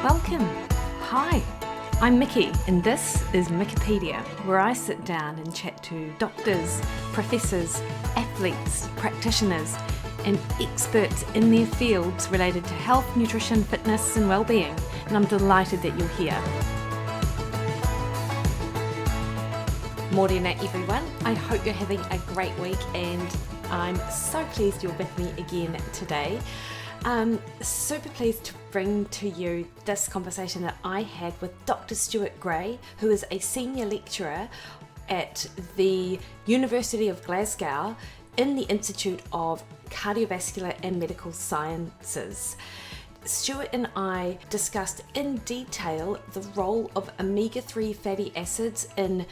Welcome. Hi, I'm Mikki, and this is Mikkipedia, where I sit down and chat to doctors, professors, athletes, practitioners, and experts in their fields related to health, nutrition, fitness, and well-being. And I'm delighted that you're here. Morena, everyone. I hope you're having a great week, and I'm so pleased you're with me again today. Super pleased to bring to you this conversation that I had with Dr. Stuart Gray, who is a senior lecturer at the University of Glasgow in the Institute of Cardiovascular and Medical Sciences. Stuart and I discussed in detail the role of omega-3 fatty acids in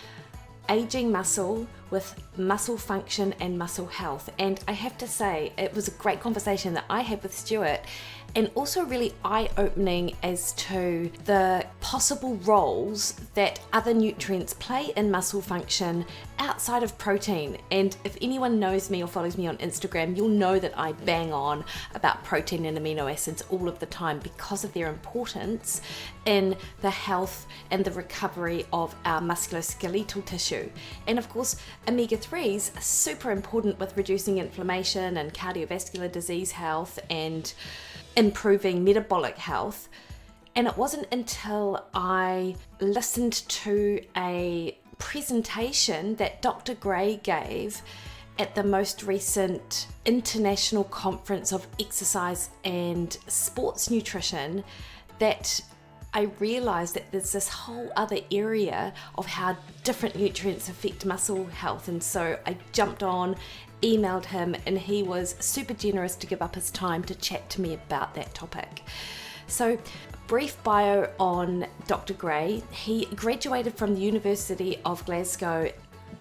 aging muscle with muscle function and muscle health. And I have to say, it was a great conversation that I had with Stuart, and also really eye-opening as to the possible roles that other nutrients play in muscle function outside of protein. And if anyone knows me or follows me on Instagram, you'll know that I bang on about protein and amino acids all of the time because of their importance in the health and the recovery of our musculoskeletal tissue. And of course, omega-3s are super important with reducing inflammation and cardiovascular disease health and improving metabolic health. And it wasn't until I listened to a presentation that Dr. Gray gave at the most recent International Conference of Exercise and Sports Nutrition that I realized that there's this whole other area of how different nutrients affect muscle health. And so I jumped on, emailed him, and he was super generous to give up his time to chat to me about that topic. So, brief bio on Dr. Gray. He graduated from the University of Glasgow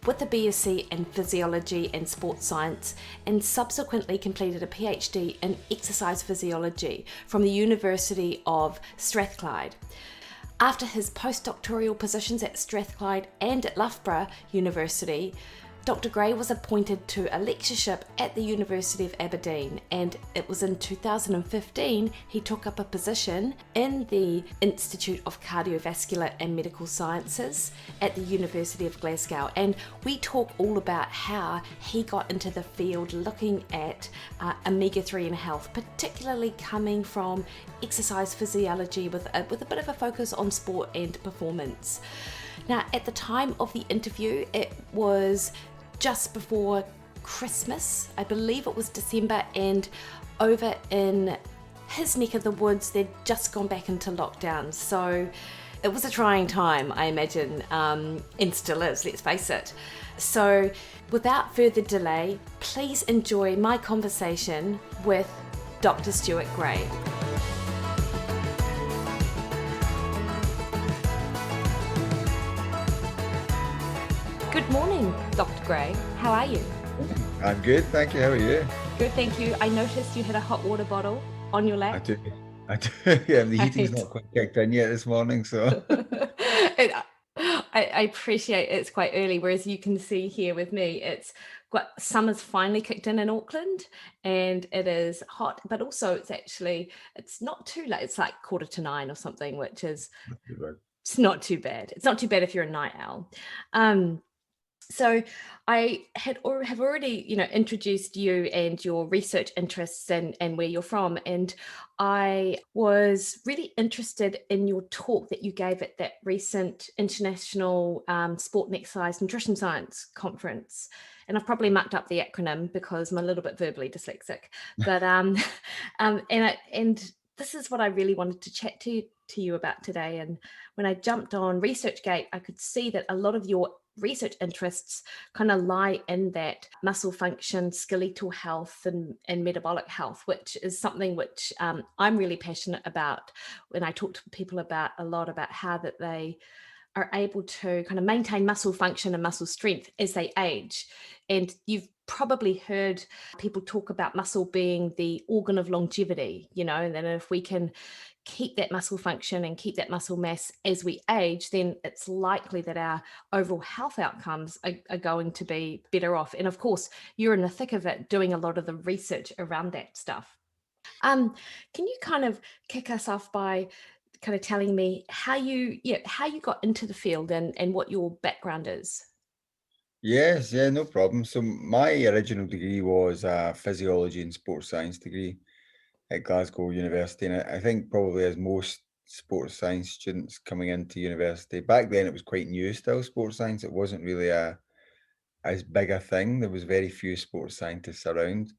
with a BSc in Physiology and Sports Science, and subsequently completed a PhD in Exercise Physiology from the University of Strathclyde. After his postdoctoral positions at Strathclyde and at Loughborough University, Dr. Gray was appointed to a lectureship at the University of Aberdeen, and it was in 2015 he took up a position in the Institute of Cardiovascular and Medical Sciences at the University of Glasgow. And we talk all about how he got into the field looking at omega-3 in health, particularly coming from exercise physiology with a bit of a focus on sport and performance. Now, at the time of the interview, it was just before Christmas. I believe it was December, and over in his neck of the woods, they'd just gone back into lockdown. So it was a trying time, I imagine, and still is, let's face it. So without further delay, please enjoy my conversation with Dr. Stuart Gray. Good morning, Dr. Gray. How are you? I'm good, thank you. How are you? Good, thank you. I noticed you had a hot water bottle on your lap. I do. Yeah, the heating's not quite kicked in yet this morning, so. I appreciate it's quite early, whereas you can see here with me, summer's finally kicked in Auckland, and it is hot, but also it's not too late. It's like 9:15 or something, which is, it's not too bad. It's not too bad if you're a night owl. So I have already, introduced you and your research interests and where you're from. And I was really interested in your talk that you gave at that recent International Sport and Exercise Nutrition Science Conference. And I've probably mucked up the acronym because I'm a little bit verbally dyslexic. But and this is what I really wanted to chat to you about today. And when I jumped on ResearchGate, I could see that a lot of your research interests kind of lie in that muscle function, skeletal health, and metabolic health, which is something which I'm really passionate about when I talk to people about how that they are able to kind of maintain muscle function and muscle strength as they age. And you've probably heard people talk about muscle being the organ of longevity, and then if we can keep that muscle function and keep that muscle mass as we age, then it's likely that our overall health outcomes are going to be better off. And of course, you're in the thick of it doing a lot of the research around that stuff. Can you kind of kick us off by kind of telling me how you got into the field and what your background is. Yes, yeah, no problem. So my original degree was a physiology and sports science degree at Glasgow University, and I think probably as most sports science students coming into university, back then it was quite new still, sports science. It wasn't really as big a thing. There was very few sports scientists around.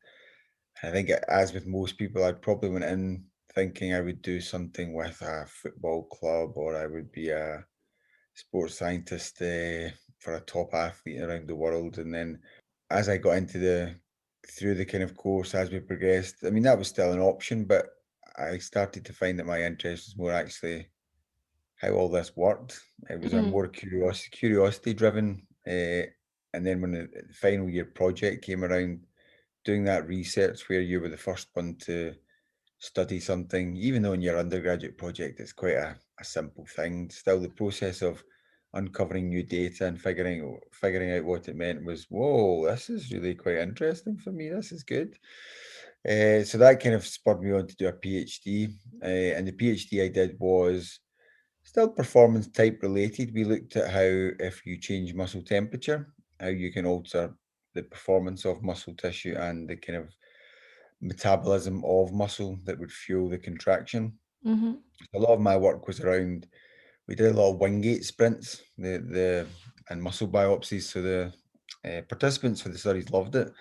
I think as with most people, I probably went in thinking I would do something with a football club or I would be a sports scientist for a top athlete around the world. And then as I got through the kind of course as we progressed, I mean, that was still an option, but I started to find that my interest was more actually how all this worked. It was a Mm, more curiosity driven. And then when the final year project came around, doing that research where you were the first one to study something, even though in your undergraduate project it's quite a simple thing, still the process of uncovering new data and figuring out what it meant was, whoa, this is really quite interesting for me. This is good. So that kind of spurred me on to do a PhD. And the PhD I did was still performance type related. We looked at how if you change muscle temperature, how you can alter the performance of muscle tissue and the kind of metabolism of muscle that would fuel the contraction. mm-hmm. A lot of my work was around, we did a lot of Wingate sprints, and muscle biopsies. So the participants for the studies loved it.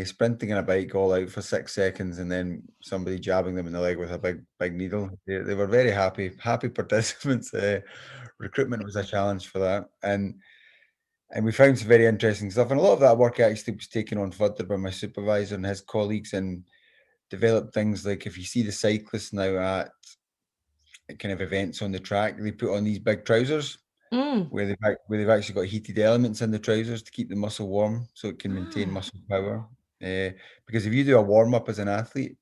Sprinting on a bike all out for 6 seconds and then somebody jabbing them in the leg with a big needle. They were very happy participants. Recruitment was a challenge for that. And we found some very interesting stuff. And a lot of that work actually was taken on further by my supervisor and his colleagues and developed things like if you see the cyclists now at kind of events on the track, they put on these big trousers Mm. where they've actually got heated elements in the trousers to keep the muscle warm so it can maintain Ah, muscle power. Because if you do a warm up as an athlete,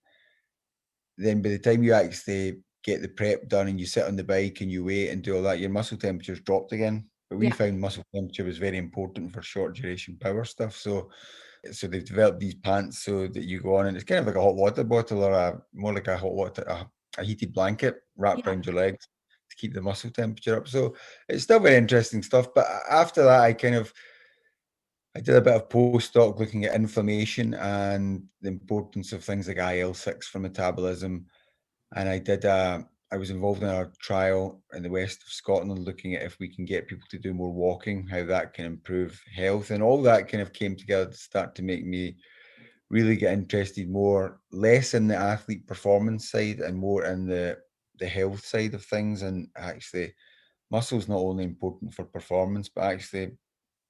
then by the time you actually get the prep done and you sit on the bike and you wait and do all that, your muscle temperature's dropped again. But we yeah, found muscle temperature was very important for short duration power stuff. So they've developed these pants so that you go on and it's kind of like a hot water bottle or more like a hot water, a heated blanket wrapped yeah. around your legs to keep the muscle temperature up. So it's still very interesting stuff. But after that, I did a bit of postdoc looking at inflammation and the importance of things like IL-6 for metabolism. And I was involved in a trial in the west of Scotland looking at if we can get people to do more walking, how that can improve health. And all that kind of came together to start to make me really get interested more, less in the athlete performance side and more in the health side of things. And actually, muscle's not only important for performance, but actually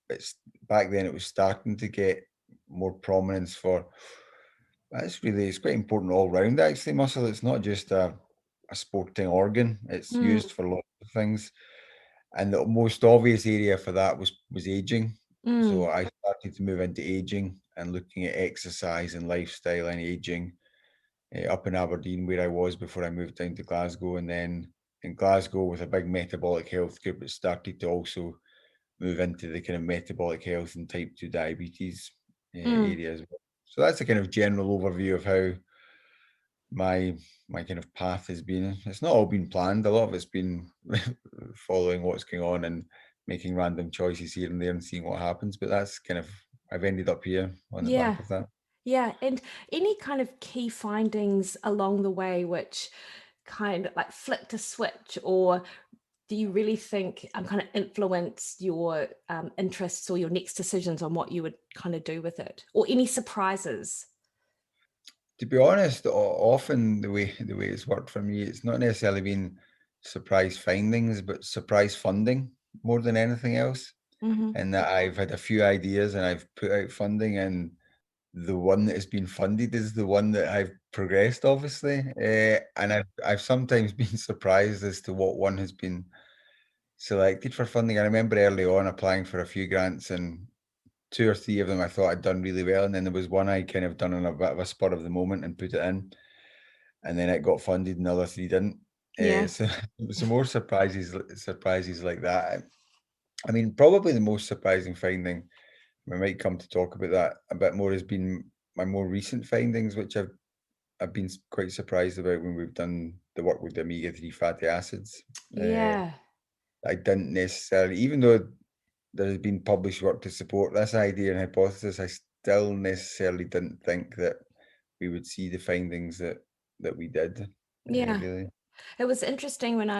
it's back then it was starting to get more prominence for it's quite important all round actually, muscle. It's not just a sporting organ, it's Mm, used for lots of things. And the most obvious area for that was aging. So mm, I started to move into aging and looking at exercise and lifestyle and aging up in Aberdeen where I was before I moved down to Glasgow. And then in Glasgow with a big metabolic health group, it started to also move into the kind of metabolic health and type 2 diabetes mm. area as well. So that's a kind of general overview of how my my kind of path has been. It's not all been planned. A lot of it's been following what's going on and making random choices here and there and seeing what happens. But that's kind of I've ended up here on the Yeah, back of that. yeah. And any kind of key findings along the way which kind of like flipped a switch, or do you really think kind of influence your interests or your next decisions on what you would kind of do with it, or any surprises? To be honest, often the way it's worked for me, it's not necessarily been surprise findings, but surprise funding more than anything else. Mm-hmm. And that I've had a few ideas and I've put out funding, and the one that has been funded is the one that I've progressed, obviously. And I've sometimes been surprised as to what one has been selected for funding. I remember early on applying for a few grants, and two or three of them I thought I'd done really well, and then there was one I kind of done on a bit of a spur of the moment and put it in, and then it got funded, and the other three didn't. Yeah. So some more surprises like that. I mean, probably the most surprising finding, we might come to talk about that a bit more, has been my more recent findings, which I've I've been quite surprised about when we've done the work with the omega-3 fatty acids. Yeah. I didn't necessarily, even though there has been published work to support this idea and hypothesis, I still necessarily didn't think that we would see the findings that we did, Yeah. really. It was interesting when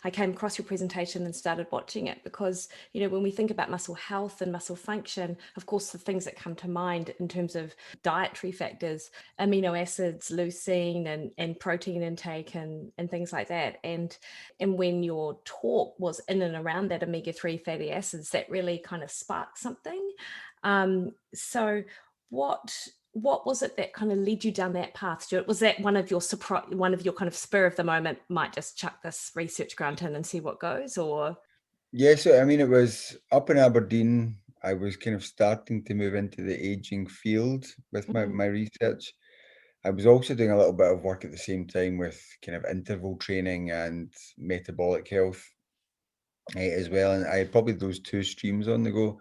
I came across your presentation and started watching it, because, you know, when we think about muscle health and muscle function, of course, the things that come to mind in terms of dietary factors, amino acids, leucine and protein intake and things like that. And when your talk was in and around that omega-3 fatty acids, that really kind of sparked something. So what was it that kind of led you down that path, Stuart? Was that one of your kind of spur of the moment, might just chuck this research grant in and see what goes, or? Yeah, so I mean, it was up in Aberdeen. I was kind of starting to move into the aging field with my research. I was also doing a little bit of work at the same time with kind of interval training and metabolic health as well. And I had probably those two streams on the go,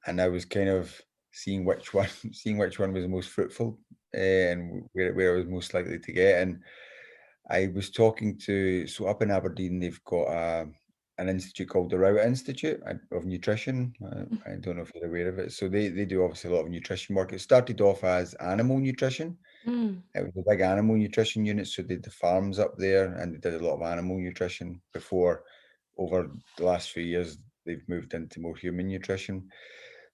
and I was kind of seeing which one, seeing which one was the most fruitful, and where I was most likely to get. And I was talking to, so up in Aberdeen, they've got an institute called the Rowett Institute of Nutrition. I don't know if you're aware of it. So they do obviously a lot of nutrition work. It started off as animal nutrition. Mm. It was a big animal nutrition unit. So they did the farms up there and they did a lot of animal nutrition before. Over the last few years, they've moved into more human nutrition.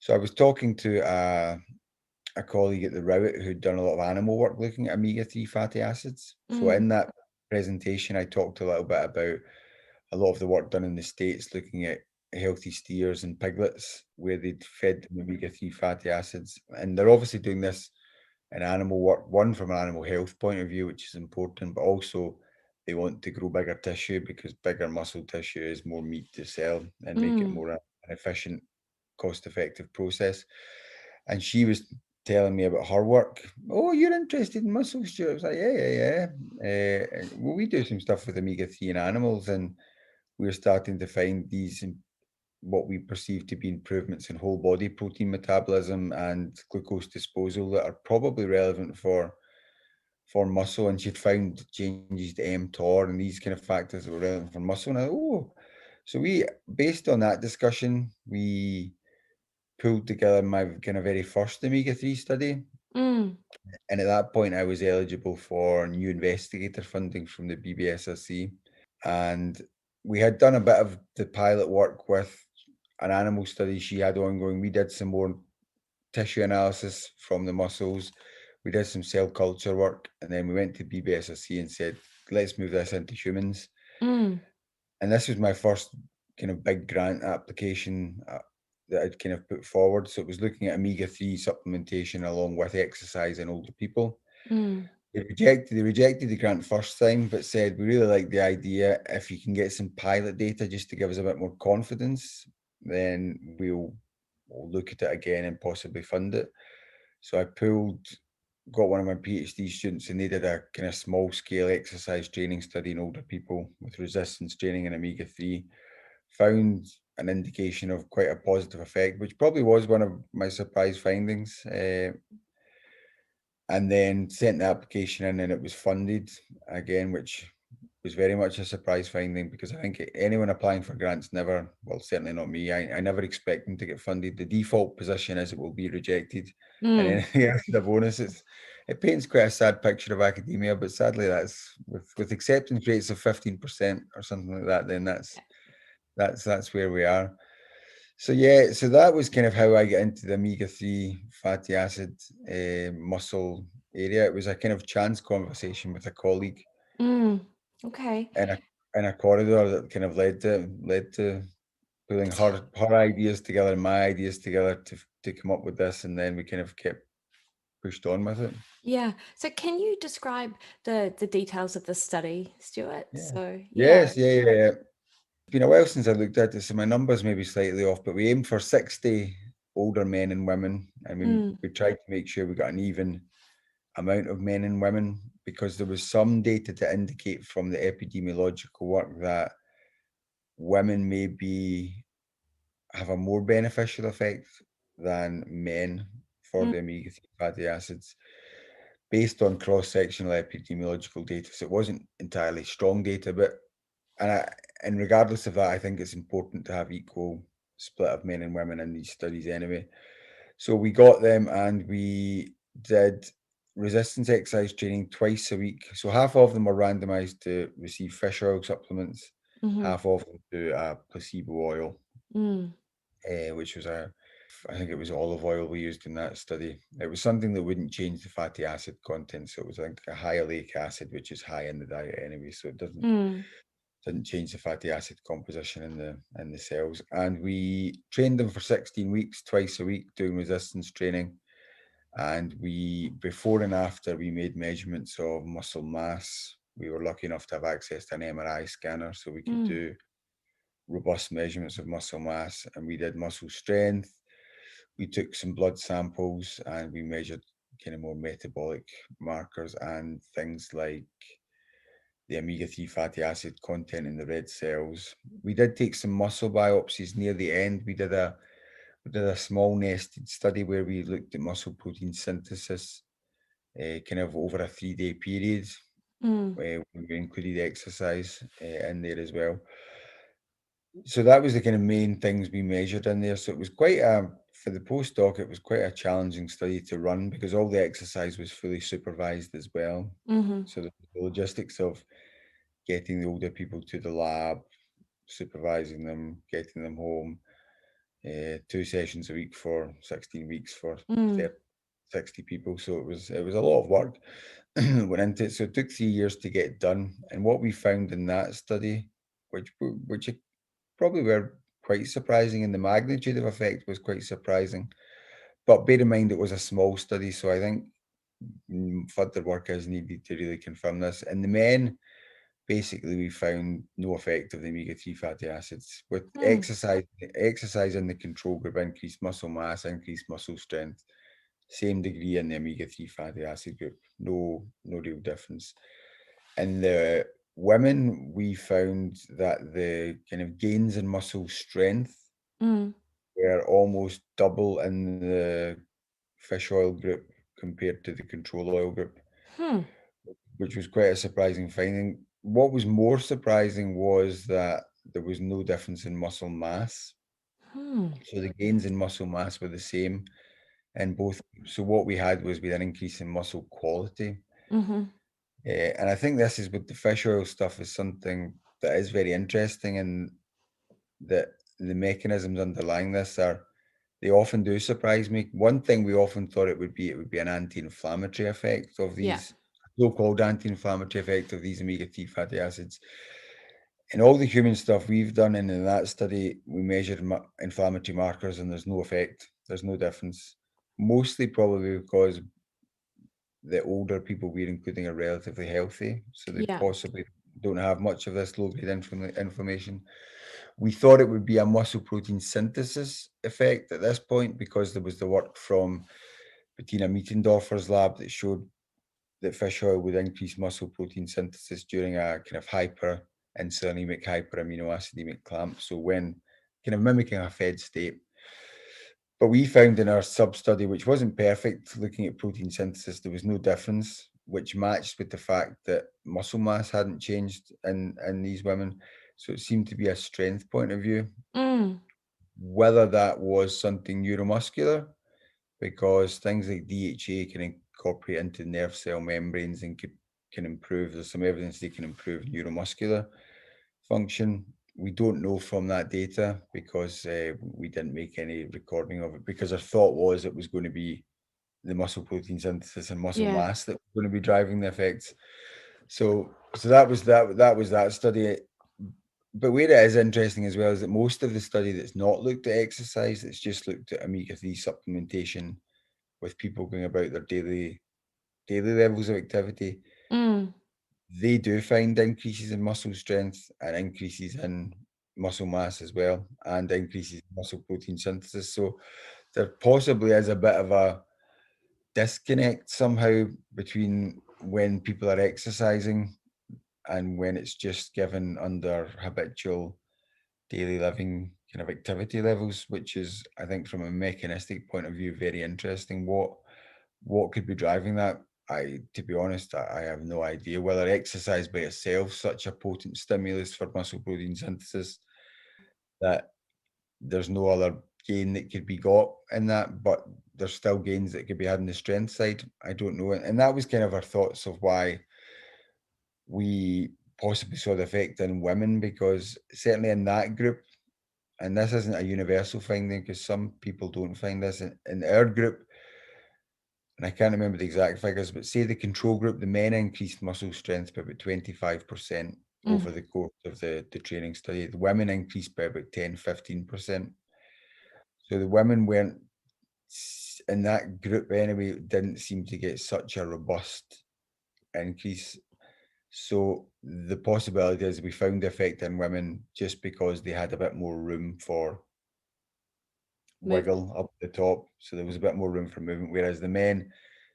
So I was talking to a colleague at the Rowett who'd done a lot of animal work looking at omega-3 fatty acids. So in that presentation, I talked a little bit about a lot of the work done in the States looking at healthy steers and piglets where they'd fed them omega-3 fatty acids. And they're obviously doing this in animal work, one from an animal health point of view, which is important, but also they want to grow bigger tissue because bigger muscle tissue is more meat to sell and make it more an efficient, cost-effective process. And she was telling me about her work. Oh, you're interested in muscle, Stuart? I was like, yeah. Well, we do some stuff with omega-3 in animals, and we're starting to find these what we perceive to be improvements in whole body protein metabolism and glucose disposal that are probably relevant for muscle. And she'd found changes to mTOR and these kind of factors that were relevant for muscle. And so we, based on that discussion, we pulled together my kind of very first omega-3 study. Mm. And at that point, I was eligible for new investigator funding from the BBSRC. And we had done a bit of the pilot work with an animal study she had ongoing. We did some more tissue analysis from the muscles. We did some cell culture work. And then we went to BBSRC and said, let's move this into humans. Mm. And this was my first kind of big grant application that I'd kind of put forward. So it was looking at omega-3 supplementation along with exercise in older people. Mm. They rejected the grant first time, but said we really like the idea. If you can get some pilot data just to give us a bit more confidence, then we'll look at it again and possibly fund it. So got one of my PhD students, and they did a kind of small scale exercise training study in older people with resistance training and omega-3. Found an indication of quite a positive effect, which probably was one of my surprise findings. And then sent the application in and it was funded again, which was very much a surprise finding because I think anyone applying for grants never, well, certainly not me, I never expect them to get funded. The default position is it will be rejected and anything else is a bonus. It paints quite a sad picture of academia, but sadly that's with acceptance rates of 15% or something like that, then that's where we are. So yeah, so that was kind of how I got into the omega-3 fatty acid muscle area. It was a kind of chance conversation with a colleague Okay. in a corridor that kind of led to pulling her ideas together and my ideas together to come up with this, and then we kind of kept pushed on with it. Yeah. So can you describe the details of the study, Stuart? Yeah. So yeah. Yes, yeah. It's been a while since I looked at it, so my numbers may be slightly off, but we aimed for 60 older men and women. I mean, Mm. we tried to make sure we got an even amount of men and women because there was some data to indicate from the epidemiological work that women maybe have a more beneficial effect than men for Mm. the omega-3 fatty acids. based on cross-sectional epidemiological data. So it wasn't entirely strong data, but and regardless of that, I think it's important to have equal split of men and women in these studies anyway. So we got them and we did resistance exercise training twice a week. So half of them were randomized to receive fish oil supplements, half of them to placebo oil, which was I think it was olive oil we used in that study. It was something that wouldn't change the fatty acid content. So it was like a high oleic acid, which is high in the diet anyway. So it didn't change the fatty acid composition in the cells. And we trained them for 16 weeks, twice a week, doing resistance training. And before and after, we made measurements of muscle mass. We were lucky enough to have access to an MRI scanner, so we could do robust measurements of muscle mass, and we did muscle strength. We took some blood samples and we measured kind of more metabolic markers and things like the omega-3 fatty acid content in the red cells. We did take some muscle biopsies near the end. We did a small nested study where we looked at muscle protein synthesis, kind of over a 3-day period. We included exercise in there as well. So that was the kind of main things we measured in there. So it was quite for the postdoc, it was quite a challenging study to run because all the exercise was fully supervised as well. So the logistics of getting the older people to the lab, supervising them, getting them home, 2 sessions a week for 16 weeks for 60 people. So it was a lot of work went into it. So it took 3 years to get done. And what we found in that study, which probably were quite surprising, and the magnitude of effect was quite surprising. But bear in mind it was a small study, so I think further work is needed to really confirm this. In the men, basically we found no effect of the omega-3 fatty acids. With exercise in the control group increased muscle mass, increased muscle strength, same degree in the omega-3 fatty acid group, no real difference. In the women, we found that the kind of gains in muscle strength were almost double in the fish oil group compared to the control oil group, which was quite a surprising finding. What was more surprising was that there was no difference in muscle mass. So the gains in muscle mass were the same in both. So what we had was an increase in muscle quality. And I think this is with the fish oil stuff is something that is very interesting, and that the mechanisms underlying this they often do surprise me. One thing we often thought it would be an anti-inflammatory effect of these so-called anti-inflammatory effect of these omega-3 fatty acids. In all the human stuff we've done, and in that study, we measured inflammatory markers, and there's no effect. There's no difference. Mostly probably because the older people we're including are relatively healthy, so they possibly don't have much of this low-grade inflammation. We thought it would be a muscle protein synthesis effect at this point because there was the work from Bettina Mietendorfer's lab that showed that fish oil would increase muscle protein synthesis during a kind of hyperinsulinemic, hyperaminoacidemic clamp. So when kind of mimicking a fed state. But we found in our sub-study, which wasn't perfect, looking at protein synthesis, there was no difference, which matched with the fact that muscle mass hadn't changed in these women. So it seemed to be a strength point of view. Whether that was something neuromuscular, because things like DHA can incorporate into nerve cell membranes and can improve, there's some evidence they can improve neuromuscular function. We don't know from that data because we didn't make any recording of it, because our thought was it was going to be the muscle protein synthesis and muscle mass that were going to be driving the effects. So that was that study. But where it is interesting as well is that most of the study that's not looked at exercise, it's just looked at omega-3 supplementation with people going about their daily levels of activity. They do find increases in muscle strength and increases in muscle mass as well, and increases in muscle protein synthesis. So there possibly is a bit of a disconnect somehow between when people are exercising and when it's just given under habitual daily living kind of activity levels, which is, I think, from a mechanistic point of view, very interesting. What could be driving that? to be honest, I have no idea whether exercise by itself is such a potent stimulus for muscle protein synthesis that there's no other gain that could be got in that, but there's still gains that could be had in the strength side. I don't know. And that was kind of our thoughts of why we possibly saw the effect in women, because certainly in that group, and this isn't a universal finding because some people don't find this in our group, and I can't remember the exact figures, but say the control group, the men increased muscle strength by about 25% over the course of the training study. The women increased by about 10-15%. So the women weren't, in that group anyway, didn't seem to get such a robust increase. So the possibility is we found the effect in women just because they had a bit more room for wiggle up the top. So there was a bit more room for movement, whereas the men,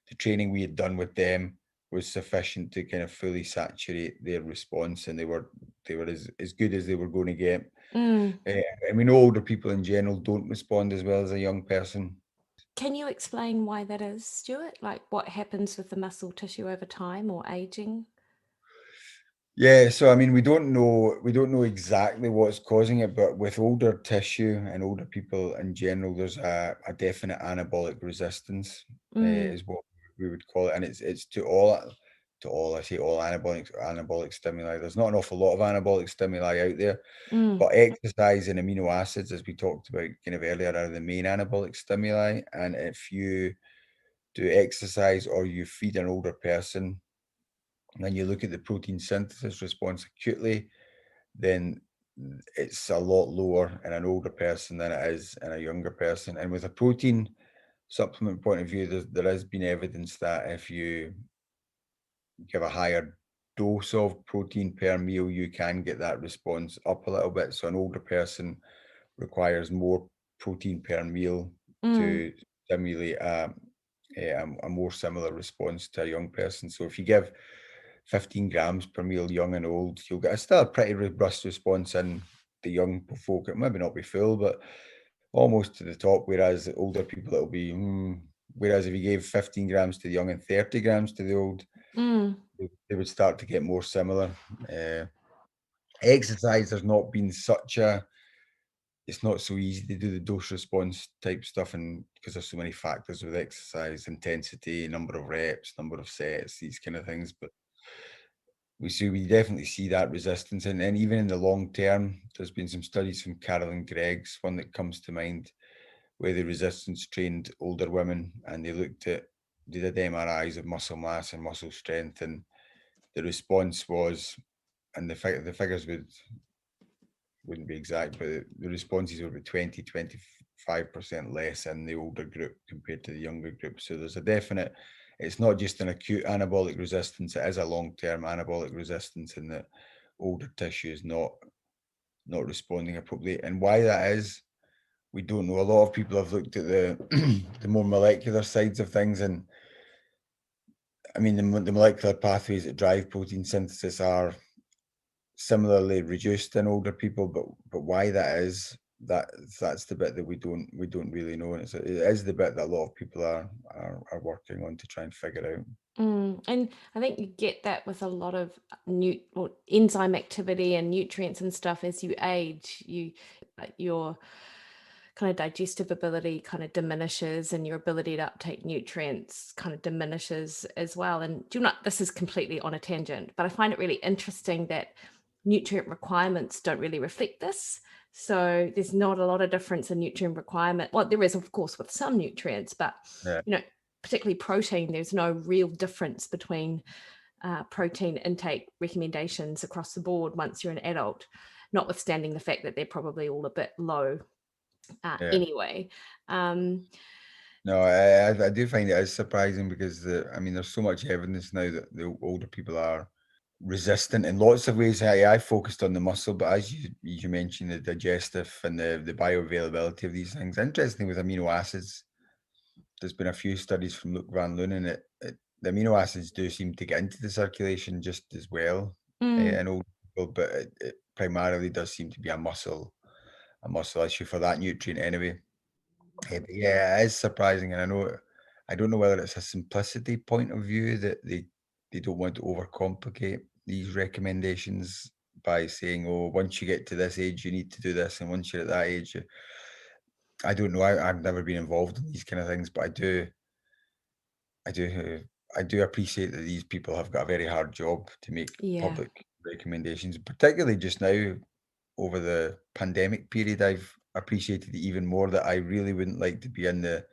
the training we had done with them was sufficient to kind of fully saturate their response, and they were as good as they were going to get. And we know older people in general don't respond as well as a young person. Can you explain why that is, Stuart? Like what happens with the muscle tissue over time or aging? Yeah, so I mean, we don't know exactly what's causing it, but with older tissue and older people in general, there's a definite anabolic resistance, is what we would call it, and it's to all I say all anabolic stimuli. There's not an awful lot of anabolic stimuli out there, but exercise and amino acids, as we talked about kind of earlier, are the main anabolic stimuli. And if you do exercise or you feed an older person, and you look at the protein synthesis response acutely, then it's a lot lower in an older person than it is in a younger person. And with a protein supplement point of view, there has been evidence that if you give a higher dose of protein per meal, you can get that response up a little bit. So an older person requires more protein per meal to stimulate a more similar response to a young person. So if you give 15 grams per meal, young and old, you'll get still a pretty robust response in the young folk. It maybe not be full, but almost to the top, whereas the older people, it'll be, whereas if you gave 15 grams to the young and 30 grams to the old, they would start to get more similar. Exercise has not been such a, it's not so easy to do the dose response type stuff, and because there's so many factors with exercise, intensity, number of reps, number of sets, these kind of things. But we definitely see that resistance, and even in the long term, there's been some studies from Carolyn Gregg's, one that comes to mind, where they resistance trained older women, and they did MRIs of muscle mass and muscle strength, and the response was, and the figures wouldn't be exact, but the responses were about 20-25% less in the older group compared to the younger group. So there's a definite, it's not just an acute anabolic resistance, it is a long-term anabolic resistance, in that older tissue is not responding appropriately. And why that is, we don't know. A lot of people have looked at the the more molecular sides of things, and I mean the molecular pathways that drive protein synthesis are similarly reduced in older people, but why that is, that's the bit that we don't really know, and it is the bit that a lot of people are working on to try and figure out. And I think you get that with a lot of enzyme activity and nutrients and stuff. As you age, your kind of digestive ability kind of diminishes, and your ability to uptake nutrients kind of diminishes as well. And this is completely on a tangent, but I find it really interesting that nutrient requirements don't really reflect this. So there's not a lot of difference in nutrient requirement. Well, there is, of course, with some nutrients, but Yeah. Particularly protein, there's no real difference between protein intake recommendations across the board once you're an adult, notwithstanding the fact that they're probably all a bit low anyway. No, I do find it is surprising, because there's so much evidence now that the older people are resistant in lots of ways. I focused on the muscle, but as you mentioned, the digestive and the bioavailability of these things. Interesting with amino acids, there's been a few studies from Luke Van Loenen, and the amino acids do seem to get into the circulation just as well in older people, but it primarily does seem to be a muscle issue for that nutrient anyway. But yeah, it is surprising, and I know I don't know whether it's a simplicity point of view that they don't want to overcomplicate these recommendations by saying, "Oh, once you get to this age, you need to do this, and once you're at that age," I don't know. I've never been involved in these kind of things, but I do, I do appreciate that these people have got a very hard job to make Yeah. public recommendations, particularly just now over the pandemic period. I've appreciated it even more that I really wouldn't like to be in the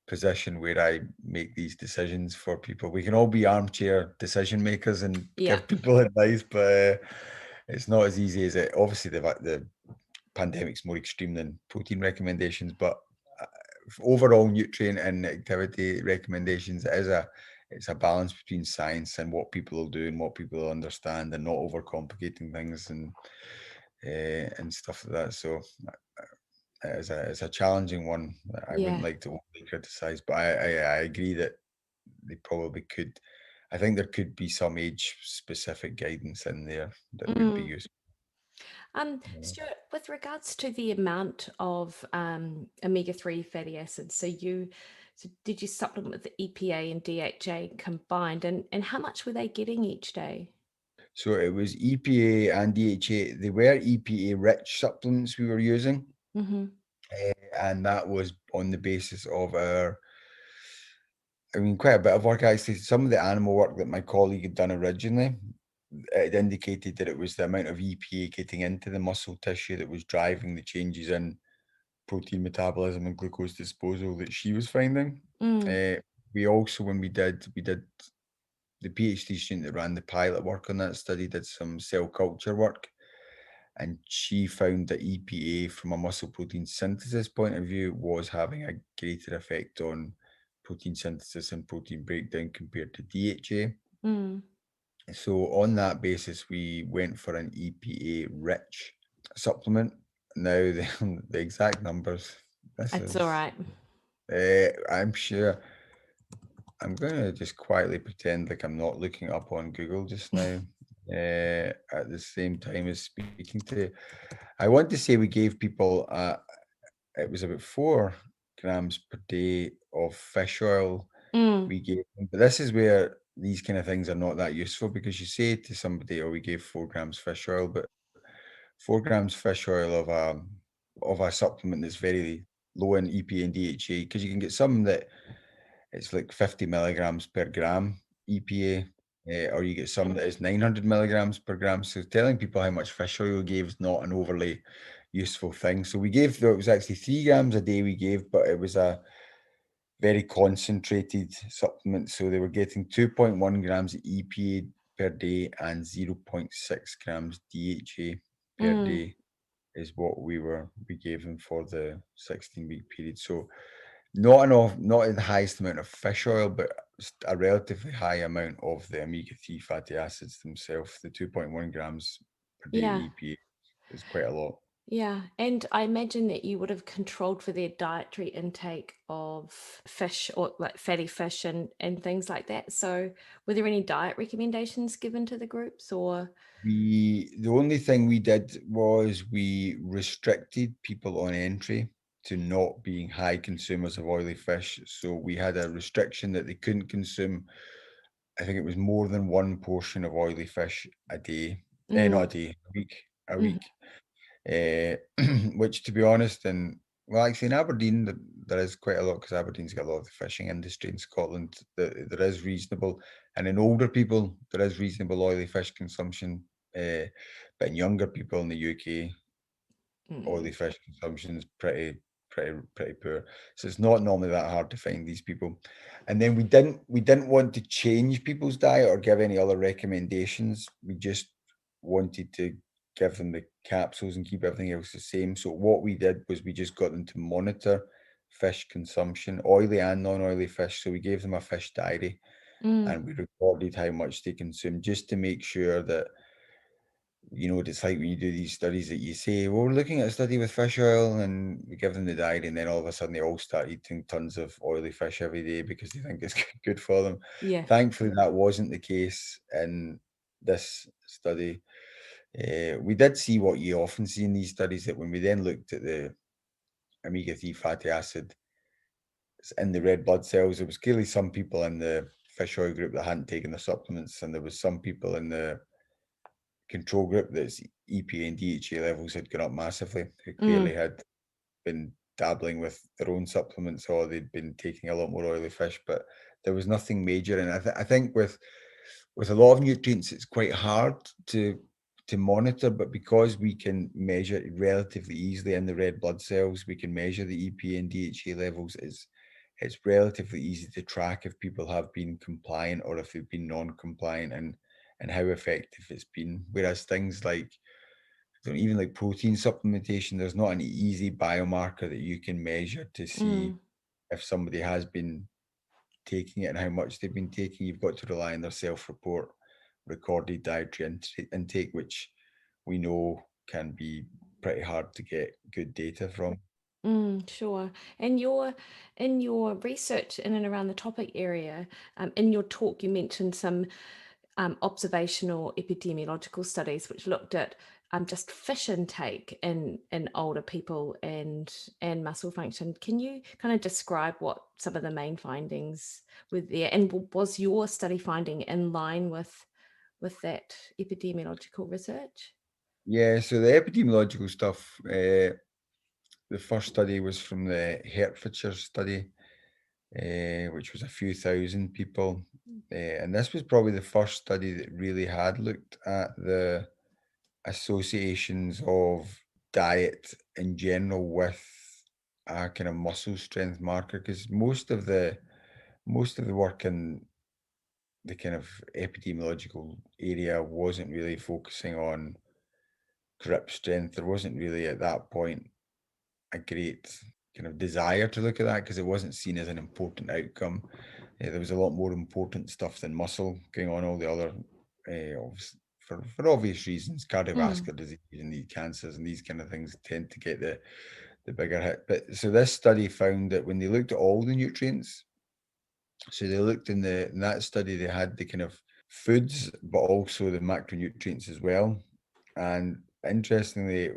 position where I make these decisions for people. We can all be armchair decision makers and Yeah. give people advice, but it's not as easy as it. Obviously, the pandemic's more extreme than protein recommendations, but uh, overall nutrient and activity recommendations it's a balance between science and what people will do and what people will understand, and not overcomplicating things and stuff like that. So it's a challenging one that I wouldn't Yeah. like to overly criticize, but I agree that they probably could. I think there could be some age specific guidance in there that would be Mm. useful. Stuart, with regards to the amount of omega-3 fatty acids, so did you supplement with the EPA and DHA combined, and how much were they getting each day? So it was EPA and DHA. They were EPA rich supplements we were using, Mm-hmm. and that was on the basis of quite a bit of work actually. Some of the animal work that my colleague had done originally, it indicated that it was the amount of EPA getting into the muscle tissue that was driving the changes in protein metabolism and glucose disposal that she was finding. Mm. We also, when we did the PhD student that ran the pilot work on that study did some cell culture work, and she found that EPA, from a muscle protein synthesis point of view, was having a greater effect on protein synthesis and protein breakdown compared to DHA. Mm. So on that basis, we went for an EPA rich supplement. Now the exact numbers. This It's all is. right. I'm sure. I'm gonna just quietly pretend like I'm not looking up on Google just now. At the same time as speaking to, I want to say we gave people. It was about 4 grams per day of fish oil Mm. we gave them. But this is where these kind of things are not that useful, because you say to somebody, "Oh, we gave 4 grams fish oil," but 4 grams fish oil of a supplement that's very low in EPA and DHA, because you can get some that it's like 50 milligrams per gram EPA, or you get some that is 900 milligrams per gram. So telling people how much fish oil we gave is not an overly useful thing. So we gave, though it was actually 3 grams a day we gave, but it was a very concentrated supplement. So they were getting 2.1 grams of EPA per day and 0.6 grams DHA per Mm. day is what we gave them for the 16-week period. So not enough, not the highest amount of fish oil, but a relatively high amount of the omega-3 fatty acids themselves. The 2.1 grams per day Yeah. EPA is quite a lot. Yeah, and I imagine that you would have controlled for their dietary intake of fish or like fatty fish and things like that. So, were there any diet recommendations given to the groups or? The only thing we did was we restricted people on entry to not being high consumers of oily fish. So we had a restriction that they couldn't consume, I think it was more than one portion of oily fish a day. Not a Mm. day, a week. A Mhm. week. uh, which, to be honest, and well, actually in Aberdeen there is quite a lot, because Aberdeen's got a lot of the fishing industry in Scotland. There is reasonable, and in older people there is reasonable oily fish consumption. But in younger people in the UK, oily Mm. fish consumption is pretty poor. So it's not normally that hard to find these people. And then we didn't want to change people's diet or give any other recommendations. We just wanted to give them the capsules and keep everything else the same. So what we did was we just got them to monitor fish consumption, oily and non-oily fish. So we gave them a fish diary, Mm. and we recorded how much they consumed, just to make sure that, what it's like when you do these studies that you say, well, we're looking at a study with fish oil, and we give them the diary, and then all of a sudden they all start eating tons of oily fish every day because they think it's good for them. Yeah. Thankfully, that wasn't the case in this study. We did see what you often see in these studies, that when we then looked at the omega-3 fatty acid in the red blood cells. There was clearly some people in the fish oil group that hadn't taken the supplements, and there was some people in the control group that's EPA and DHA levels had gone up massively, who clearly had been dabbling with their own supplements, or they'd been taking a lot more oily fish, but there was nothing major. And I think with a lot of nutrients, it's quite hard to monitor, but because we can measure it relatively easily in the red blood cells, we can measure the EPA and DHA levels. It's relatively easy to track if people have been compliant or if they've been non-compliant, and how effective it's been. Whereas things like, even like protein supplementation, there's not an easy biomarker that you can measure to see if somebody has been taking it and how much they've been taking. You've got to rely on their self-report recorded dietary intake, which we know can be pretty hard to get good data from. Sure. And in your research in and around the topic area, in your talk, you mentioned some observational epidemiological studies which looked at just fish intake in older people and muscle function. Can you kind of describe what some of the main findings were there? And was your study finding in line with that epidemiological research? Yeah, so the epidemiological stuff, the first study was from the Hertfordshire study, which was a few thousand people. And this was probably the first study that really had looked at the associations of diet in general with a kind of muscle strength marker, because most of the work in the kind of epidemiological area wasn't really focusing on grip strength. There wasn't really at that point a great kind of desire to look at that, because it wasn't seen as an important outcome. There was a lot more important stuff than muscle going on. All the other, for obvious reasons, cardiovascular disease and these cancers and these kind of things tend to get the bigger hit. But so this study found that when they looked at all the nutrients, so they looked in that study, they had the kind of foods, but also the macronutrients as well. And interestingly,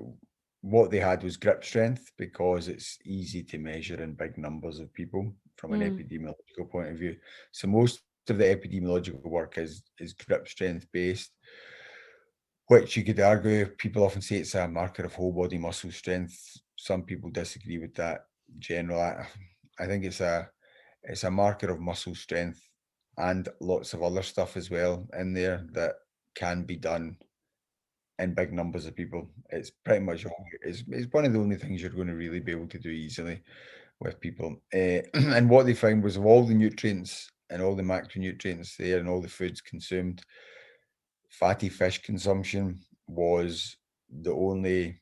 what they had was grip strength, because it's easy to measure in big numbers of people from an epidemiological point of view. So most of the epidemiological work is grip strength based, which you could argue, people often say it's a marker of whole body muscle strength. Some people disagree with that. Generally, I think it's a marker of muscle strength and lots of other stuff as well in there that can be done in big numbers of people. It's pretty much it's one of the only things you're going to really be able to do easily with people. And what they found was, of all the nutrients and all the macronutrients there and all the foods consumed, fatty fish consumption was the only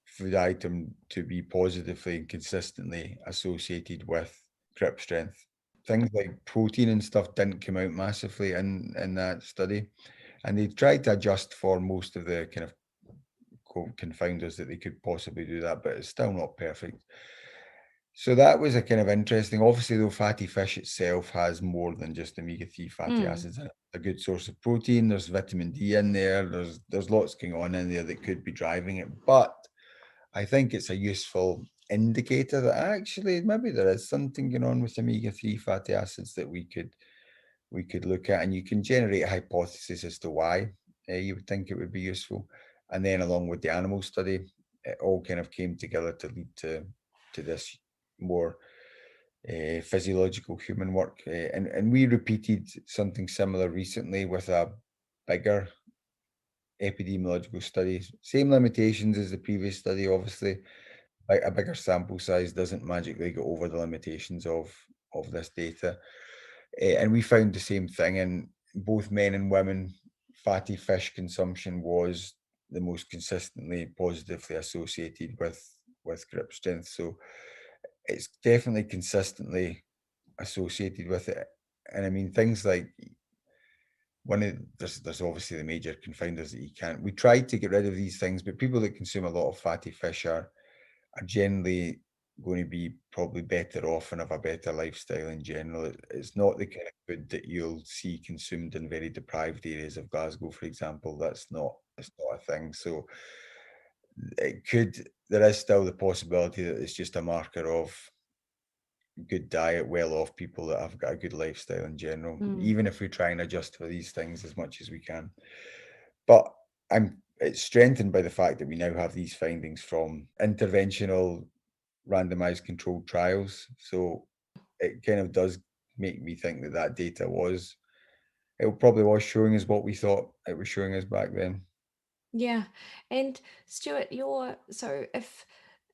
food item to be positively and consistently associated with grip strength. Things like protein and stuff didn't come out massively in that study, and they tried to adjust for most of the kind of confounders that they could possibly do that, but it's still not perfect. So that was a kind of interesting. Obviously, though, fatty fish itself has more than just omega-3 fatty acids in it. A good source of protein. There's vitamin D in there. There's lots going on in there that could be driving it. But I think it's a useful indicator that actually maybe there is something going on with omega-3 fatty acids that we could look at, and you can generate a hypothesis as to why you would think it would be useful. And then along with the animal study, it all kind of came together to lead to this more physiological human work. And we repeated something similar recently with a bigger epidemiological study. Same limitations as the previous study, obviously. Like, a bigger sample size doesn't magically go over the limitations of this data. And we found the same thing in both men and women. Fatty fish consumption was the most consistently positively associated with grip strength. So it's definitely consistently associated with it. And I mean, things like there's obviously the major confounders that you can't. We tried to get rid of these things, but people that consume a lot of fatty fish are generally going to be probably better off and have a better lifestyle in general. It's not the kind of food that you'll see consumed in very deprived areas of Glasgow, for example. It's not a thing. So there is still the possibility that it's just a marker of good diet, well-off people that have got a good lifestyle in general, even if we try and adjust for these things as much as we can. But it's strengthened by the fact that we now have these findings from interventional randomized controlled trials. So it kind of does make me think that that data it probably was showing us what we thought it was showing us back then. Yeah. And Stuart, so if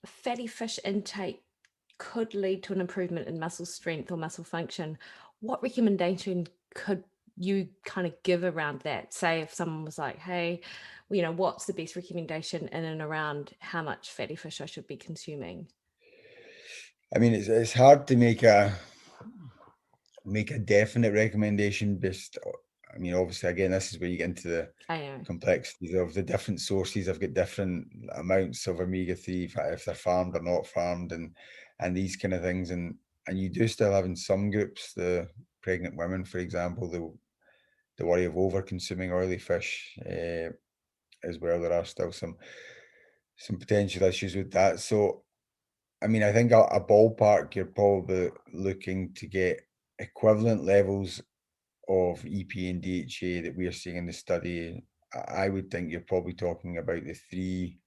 fatty fish intake could lead to an improvement in muscle strength or muscle function, what recommendation could you kind of give around that? Say if someone was like, hey, what's the best recommendation in and around how much fatty fish I should be consuming? I mean, it's hard to make a definite recommendation based. I mean, obviously, again, this is where you get into the I know. complexities of the different sources. I've got different amounts of omega-3 if they're farmed or not farmed, and these kind of things. And you do still have in some groups, the pregnant women, for example, the worry of over consuming oily fish as well. There are still some potential issues with that. So, I mean, I think a ballpark, you're probably looking to get equivalent levels of EP and DHA that we are seeing in the study. I would think you're probably talking about the 3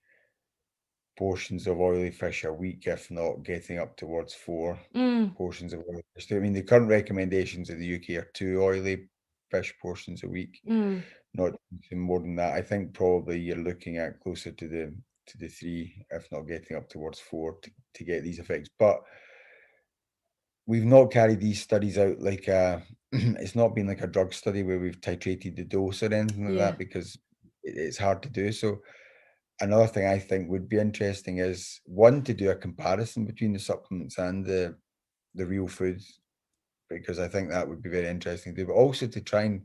portions of oily fish a week, if not getting up towards 4 Mm, portions of oily fish. I mean, the current recommendations in the UK are 2 oily fish portions a week, mm, not more than that. I think probably you're looking at closer to the 3, if not getting up towards 4 to get these effects. But we've not carried these studies out like it's not been like a drug study where we've titrated the dose or anything like yeah. that because it's hard to do. So another thing I think would be interesting is one to do a comparison between the supplements and the real foods because I think that would be very interesting to do, but also to try and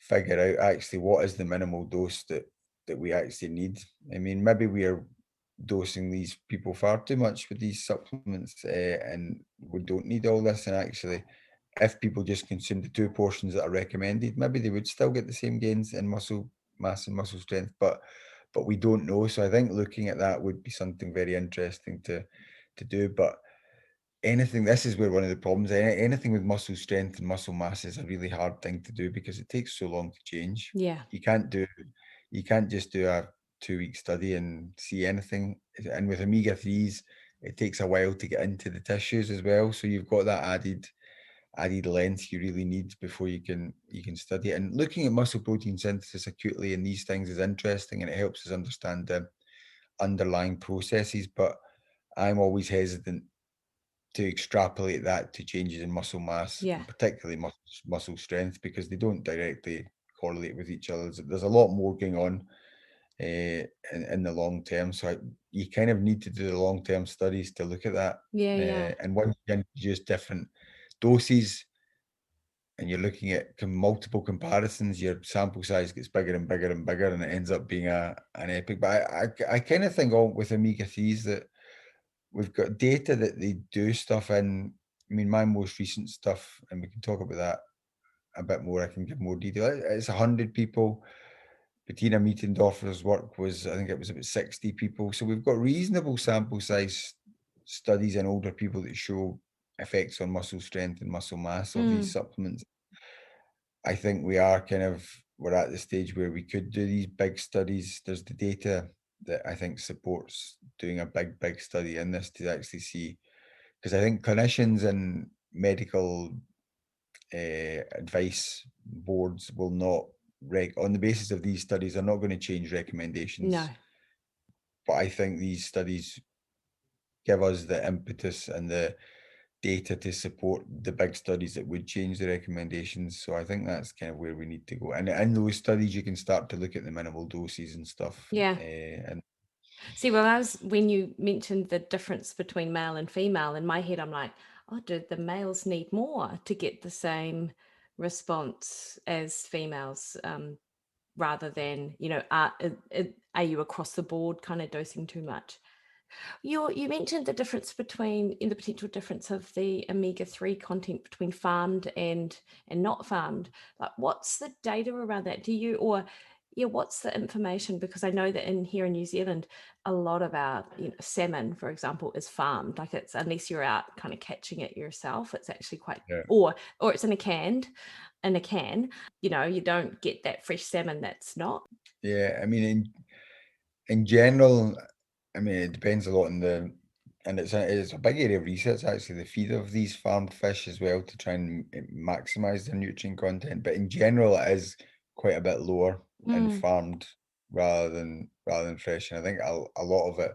figure out actually what is the minimal dose that we actually need. I mean, maybe we are dosing these people far too much with these supplements, and we don't need all this. And actually, if people just consume the 2 portions that are recommended, maybe they would still get the same gains in muscle mass and muscle strength. But we don't know. So I think looking at that would be something very interesting to do. But anything, this is where one of the problems, anything with muscle strength and muscle mass is a really hard thing to do because it takes so long to change. Yeah. You can't do, you can't just do a 2-week study and see anything. And with omega-3s, it takes a while to get into the tissues as well. So you've got that added length you really need before you can study it. And looking at muscle protein synthesis acutely in these things is interesting and it helps us understand the underlying processes. But I'm always hesitant to extrapolate that to changes in muscle mass Yeah. and particularly muscle strength because they don't directly correlate with each other. There's a lot more going on in the long term. So you kind of need to do the long term studies to look at that. Yeah. Yeah. And once you introduce different doses and you're looking at multiple comparisons, your sample size gets bigger and bigger and bigger, and it ends up being an epic. But I kind of think all with omega-3s that we've got data that they do stuff in. I mean, my most recent stuff, and we can talk about that a bit more. I can give more detail. It's 100 people. Bettina Mietendorfer's work was, I think it was about 60 people. So we've got reasonable sample size studies in older people that show effects on muscle strength and muscle mass of these Mm, supplements. I think we're at the stage where we could do these big studies. There's the data that I think supports doing a big study in this to actually see, because I think clinicians and medical advice boards will not on the basis of these studies, they're not going to change no. recommendations. But I think these studies give us the impetus and the data to support the big studies that would change the recommendations. So I think that's kind of where we need to go. And in those studies, you can start to look at the minimal doses and stuff. Yeah. And See, when you mentioned the difference between male and female, in my head, I'm like, oh, do the males need more to get the same response as females, rather than, are you across the board kind of dosing too much? You mentioned the difference in the potential difference of the omega-3 content between farmed and not farmed. Like, what's the data around that? Do you, or Yeah, what's the information? Because I know that here in New Zealand, a lot of our salmon, for example, is farmed. Like it's unless you're out kind of catching it yourself, it's actually quite Yeah. or it's in a can. You don't get that fresh salmon that's not. Yeah, I mean, in general, I mean, it depends a lot on and it's a big area of research actually, the feed of these farmed fish as well to try and maximize their nutrient content. But in general, it is quite a bit lower in Mm, farmed rather than fresh. And I think a lot of it,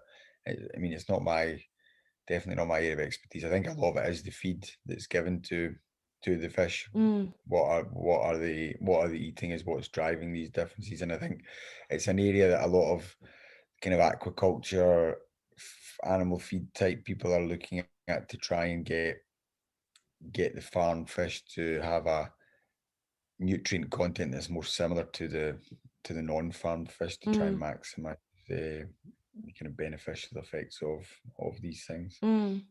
I mean, it's definitely not my area of expertise. I think a lot of it is the feed that's given to the fish. mm, What are they eating is what's driving these differences. And I think it's an area that a lot of kind of aquaculture, animal feed type people are looking at to try and get the farmed fish to have a nutrient content that's more similar to the non-farmed fish to try and mm, maximize the kind of beneficial effects of these things. mm.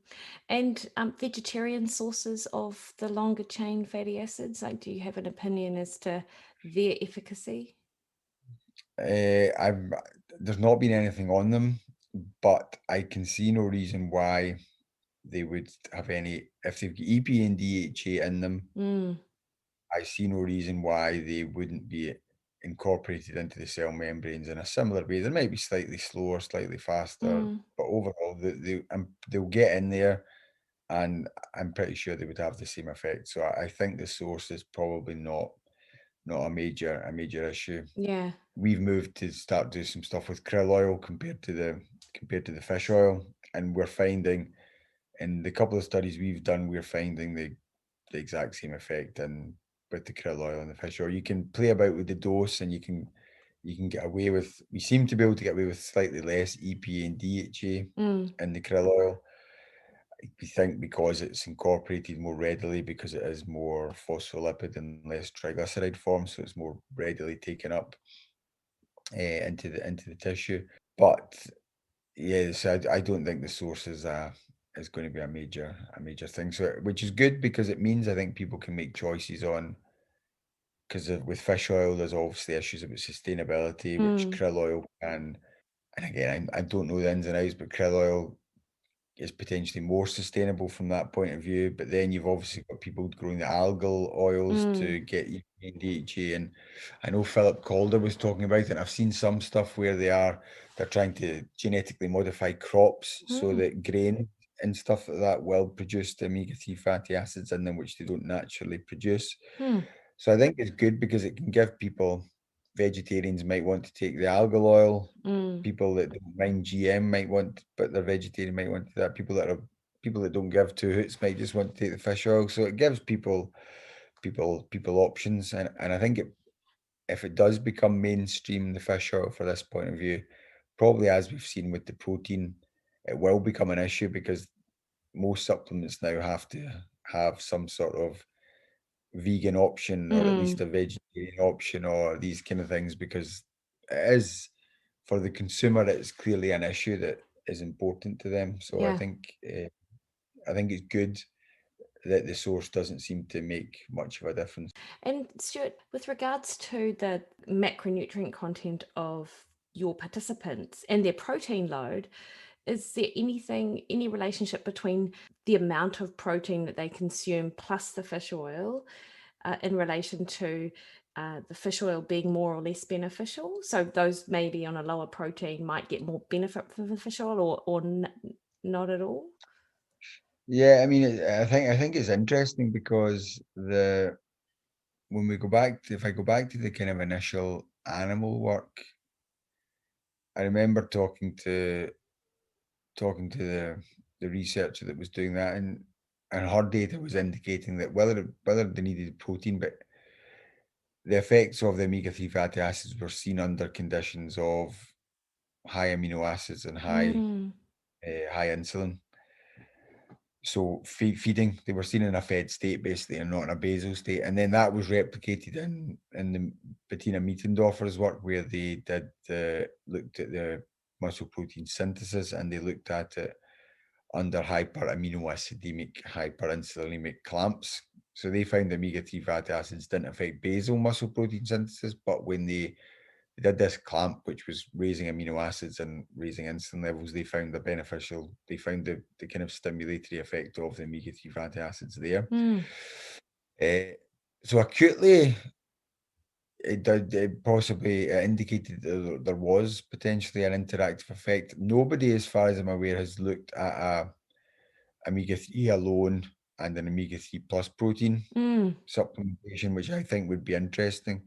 And vegetarian sources of the longer chain fatty acids, like, do you have an opinion as to their efficacy? I've There's not been anything on them, but I can see no reason why they would have any if they've got EPA and DHA in them. Mm, I see no reason why they wouldn't be incorporated into the cell membranes in a similar way. They might be slightly slower, slightly faster, mm, but overall, they'll get in there, and I'm pretty sure they would have the same effect. So I think the source is probably not a major issue. yeah. We've moved to start doing some stuff with krill oil compared to the fish oil, and we're finding in the couple of studies we've done, we're finding the exact same effect and with the krill oil and the fish oil. You can play about with the dose and you can get away with we seem to be able to get away with slightly less EPA and DHA Mm, in the krill oil. We think because it's incorporated more readily because it is more phospholipid and less triglyceride form, so it's more readily taken up into the tissue. But yes, I don't think the source is going to be a major thing. So which is good because it means I think people can make choices on because with fish oil there's obviously issues about sustainability, which mm, krill oil can. And again, I don't know the ins and outs, but krill oil is potentially more sustainable from that point of view. But then you've obviously got people growing the algal oils mm, to get EPA and DHA. And I know Philip Calder was talking about it. And I've seen some stuff where they're trying to genetically modify crops so mm, that grain and stuff like that will produce the omega-3 fatty acids in them, which they don't naturally produce. mm, So I think it's good because it can give people, vegetarians might want to take the algal oil, mm. people that don't mind GM might want, but they're vegetarian might want that. People that don't give two hoots might just want to take the fish oil. So it gives people options, and I think if it does become mainstream, the fish oil for this point of view, probably as we've seen with the protein, it will become an issue because most supplements now have to have some sort of vegan option or at least Mm, a vegetarian option or these kind of things because it is for the consumer it's clearly an issue that is important to them. So I yeah. think I think it's good that the source doesn't seem to make much of a difference. And Stuart, with regards to the macronutrient content of your participants and their protein load, is there any relationship between the amount of protein that they consume plus the fish oil in relation to the fish oil being more or less beneficial? So those maybe on a lower protein might get more benefit from the fish oil or not at all? Yeah, I mean, I think it's interesting because the when we go back to if I go back to the kind of initial animal work, I remember talking to the researcher that was doing that, and her data was indicating that whether they needed protein, but the effects of the omega-3 fatty acids were seen under conditions of high amino acids and Mm, high insulin. So feeding, they were seen in a fed state basically, and not in a basal state. And then that was replicated in the Bettina Mietendorfer's work, where they looked at the muscle protein synthesis, and they looked at it under hyperaminoacidemic, hyperinsulinemic clamps. So they found omega-3 fatty acids didn't affect basal muscle protein synthesis, but when they they did this clamp, which was raising amino acids and raising insulin levels. They found they found the kind of stimulatory effect of the omega-3 fatty acids there. So acutely, it possibly indicated that there was potentially an interactive effect. Nobody, as far as I'm aware, has looked at a omega-3 alone and an omega-3 plus protein supplementation, which I think would be interesting.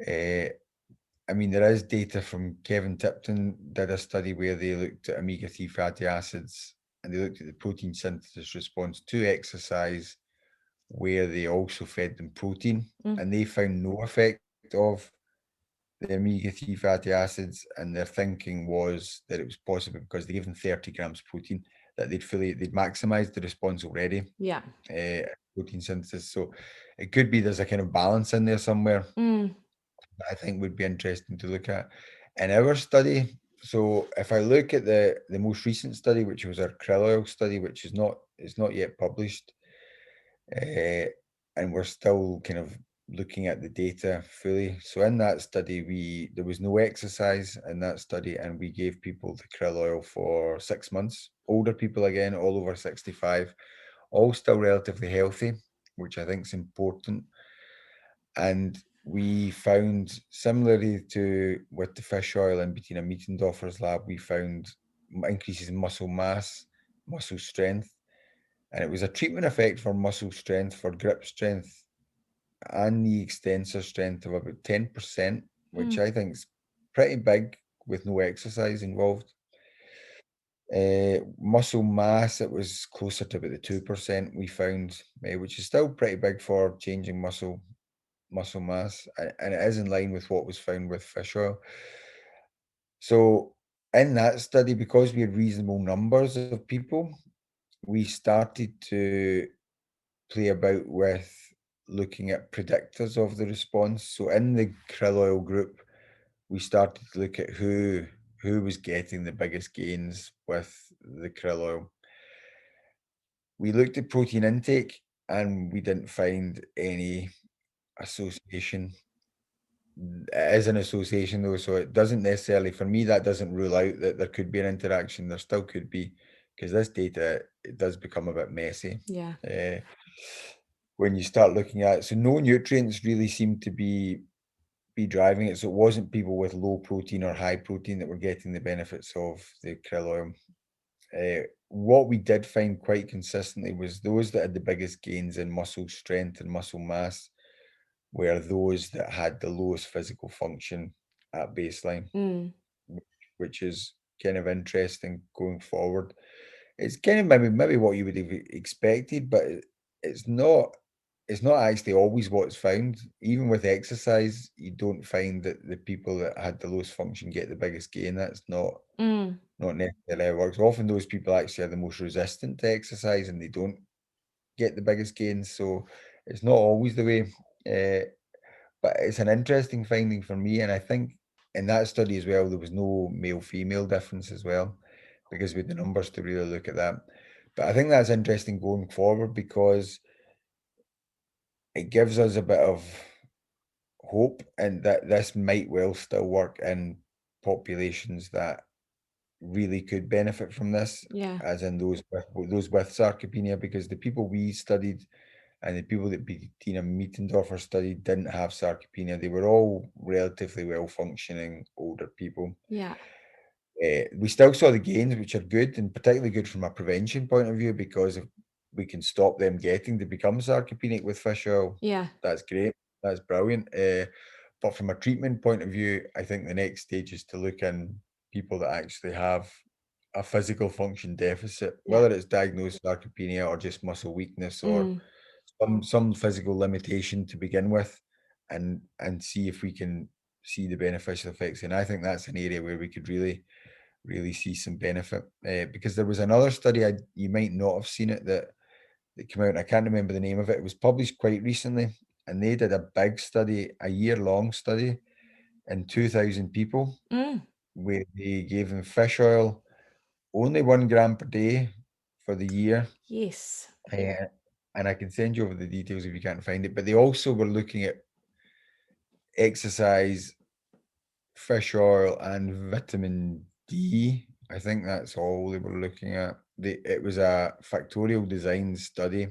I mean, there is data from Kevin Tipton did a study where they looked at omega-3 fatty acids and they looked at the protein synthesis response to exercise, where they also fed them protein, and they found no effect of the omega-3 fatty acids. And their thinking was that it was possible because they gave them 30 grams protein that they'd maximized the response already. Yeah. Protein synthesis. So it could be there's a kind of balance in there somewhere that I think would be interesting to look at in our study. So if I look at the most recent study, which was our krill oil study, which is not yet published, and we're still kind of looking at the data fully. So in that study, there was no exercise in that study, and we gave people the krill oil for 6 months. Older people, again, all over 65, all still relatively healthy, which I think is important. And we found, similarly to with the fish oil in Bettina Mietendorfer's lab, we found increases in muscle mass, muscle strength, and it was a treatment effect for muscle strength, for grip strength, and knee extensor strength of about 10%, which I think is pretty big with no exercise involved. Muscle mass, it was closer to about the 2% we found, which is still pretty big for changing muscle mass, and it is in line with what was found with fish oil. So in that study, because we had reasonable numbers of people, we started to play about with looking at predictors of the response. So in the krill oil group, we started to look at who was getting the biggest gains with the krill oil. We looked at protein intake and we didn't find any association. It is an association though, so it doesn't necessarily, for me, that doesn't rule out that there could be an interaction. There still could be, because this data, it does become a bit messy. Yeah. When you start looking at it. So no nutrients really seem to be driving it. So it wasn't people with low protein or high protein that were getting the benefits of the krill oil. What we did find quite consistently was those that had the biggest gains in muscle strength and muscle mass were those that had the lowest physical function at baseline, which is kind of interesting going forward. It's kind of maybe what you would have expected, but it's not actually always what's found. Even with exercise, you don't find that the people that had the lowest function get the biggest gain. That's not necessarily how it works. Often those people actually are the most resistant to exercise and they don't get the biggest gains. So it's not always the way. But it's an interesting finding for me. And I think in that study as well, there was no male-female difference as well, because we had the numbers to really look at that. But I think that's interesting going forward because it gives us a bit of hope, and that this might well still work in populations that really could benefit from this, Yeah. as in those with sarcopenia, because the people we studied and the people that Bettina Mietendorfer studied didn't have sarcopenia. They were all relatively well-functioning older people. Yeah. We still saw the gains, which are good, and particularly good from a prevention point of view, because if we can stop them getting to become sarcopenic with fish oil, Yeah. that's great. That's brilliant. But from a treatment point of view, I think the next stage is to look in people that actually have a physical function deficit, Yeah. whether it's diagnosed sarcopenia or just muscle weakness or some physical limitation to begin with, and see if we can see the beneficial effects. And I think that's an area where we could really see some benefit, because there was another study, you might not have seen it, that came out, and I can't remember the name of it. It was published quite recently, and they did a big study, a year-long study in 2,000 people, where they gave them fish oil only 1 gram per day for the year. Yes. And I can send you over the details if you can't find it. But they also were looking at exercise fish oil and vitamin D. I think that's all they were looking at. It was a factorial design study,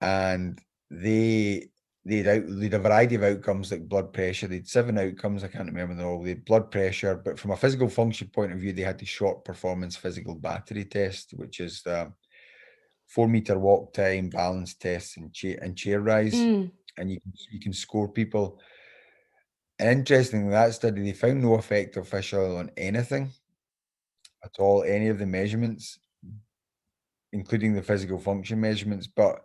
and they they'd a variety of outcomes like blood pressure. They'd 7 outcomes. I can't remember them all. They had blood pressure, but from a physical function point of view, they had the short performance physical battery test, which is the 4-meter walk time, balance tests, and chair rise, Mm. and you can score people. And interestingly, that study they found no effect of fish oil on anything at all, any of the measurements, including the physical function measurements. But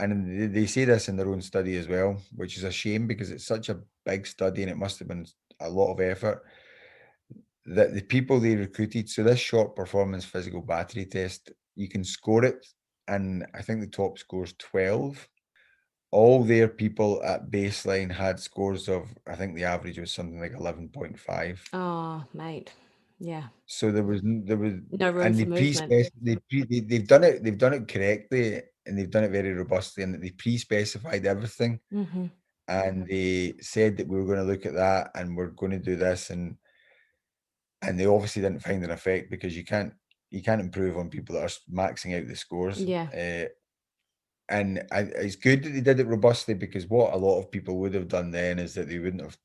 and they say this in their own study as well, which is a shame because it's such a big study and it must have been a lot of effort. That the people they recruited, so this short performance physical battery test, you can score it, and I think the top score is 12. All their people at baseline had scores of, I think the average was something like 11.5. Oh, mate. Yeah. So there was, No room and for they movement. they've done it correctly, and they've done it very robustly, and they pre-specified everything, Mm-hmm. and they said that we were going to look at that, and we're going to do this, and they obviously didn't find an effect because you can't improve on people that are maxing out the scores. Yeah. And it's good that they did it robustly, because what a lot of people would have done then is that they wouldn't have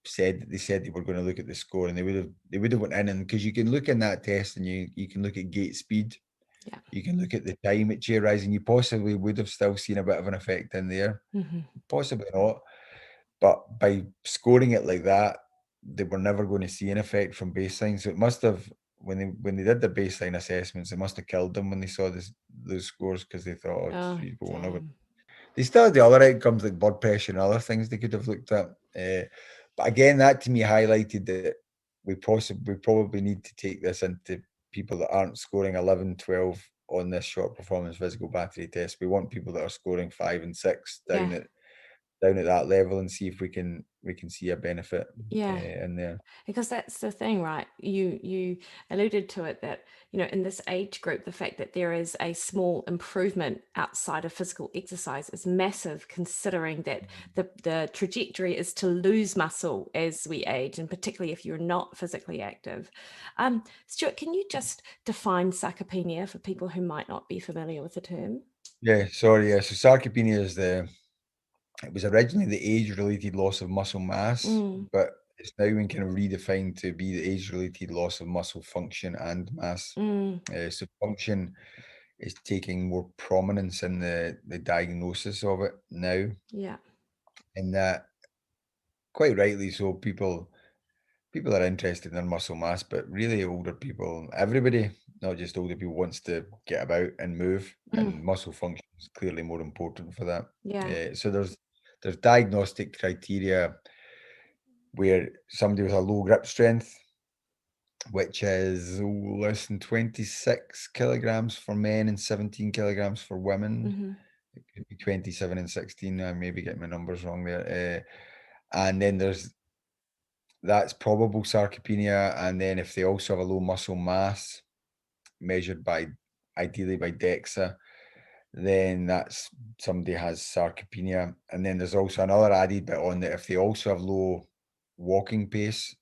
said that they said they were going to look at the score, and they would have went in, and because you can look in that test and you can look at gait speed, Yeah. you can look at the time at chair rise, and you possibly would have still seen a bit of an effect in there, Mm-hmm. possibly not. But by scoring it like that, they were never going to see an effect from baseline. So it must have, when they did the baseline assessments, it must have killed them when they saw those scores, because they thought, oh, Oh, geez, we won't have it. damn. They still had the other outcomes like blood pressure and other things they could have looked at. But again, that to me highlighted that we probably need to take this into people that aren't scoring 11, 12 on this short performance physical battery test. We want people that are scoring 5 and 6 Yeah. down at that level, and see if we can see a benefit Yeah. in there. Because that's the thing, right? You alluded to it, that in this age group, the fact that there is a small improvement outside of physical exercise is massive, considering that the trajectory is to lose muscle as we age, and particularly if you're not physically active. Stuart, can you just define sarcopenia for people who might not be familiar with the term? Yeah, sorry. Yeah, so sarcopenia is it was originally the age-related loss of muscle mass, Mm. but it's now been kind of redefined to be the age-related loss of muscle function and mass. Mm. So function is taking more prominence in the diagnosis of it now, Yeah. and that quite rightly so. People are interested in their muscle mass, but really older people, everybody, not just older people, wants to get about and move, Mm. and muscle function is clearly more important for that. Yeah. So there's diagnostic criteria where somebody with a low grip strength, which is less than 26 kilograms for men and 17 kilograms for women. Mm-hmm. It could be 27 and 16. I maybe get my numbers wrong there. And then that's probable sarcopenia. And then if they also have a low muscle mass measured ideally by DEXA, then that's somebody has sarcopenia. And then there's also another added bit on that if they also have low walking pace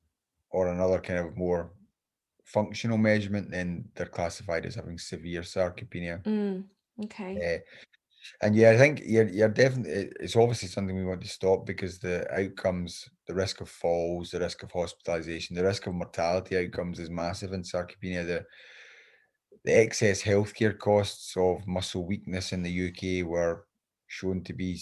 or another kind of more functional measurement, then they're classified as having severe sarcopenia. Okay. And yeah, I think you're definitely, it's obviously something we want to stop, because the outcomes, the risk of falls, the risk of hospitalization, the risk of mortality outcomes is massive in sarcopenia. The excess healthcare costs of muscle weakness in the UK were shown to be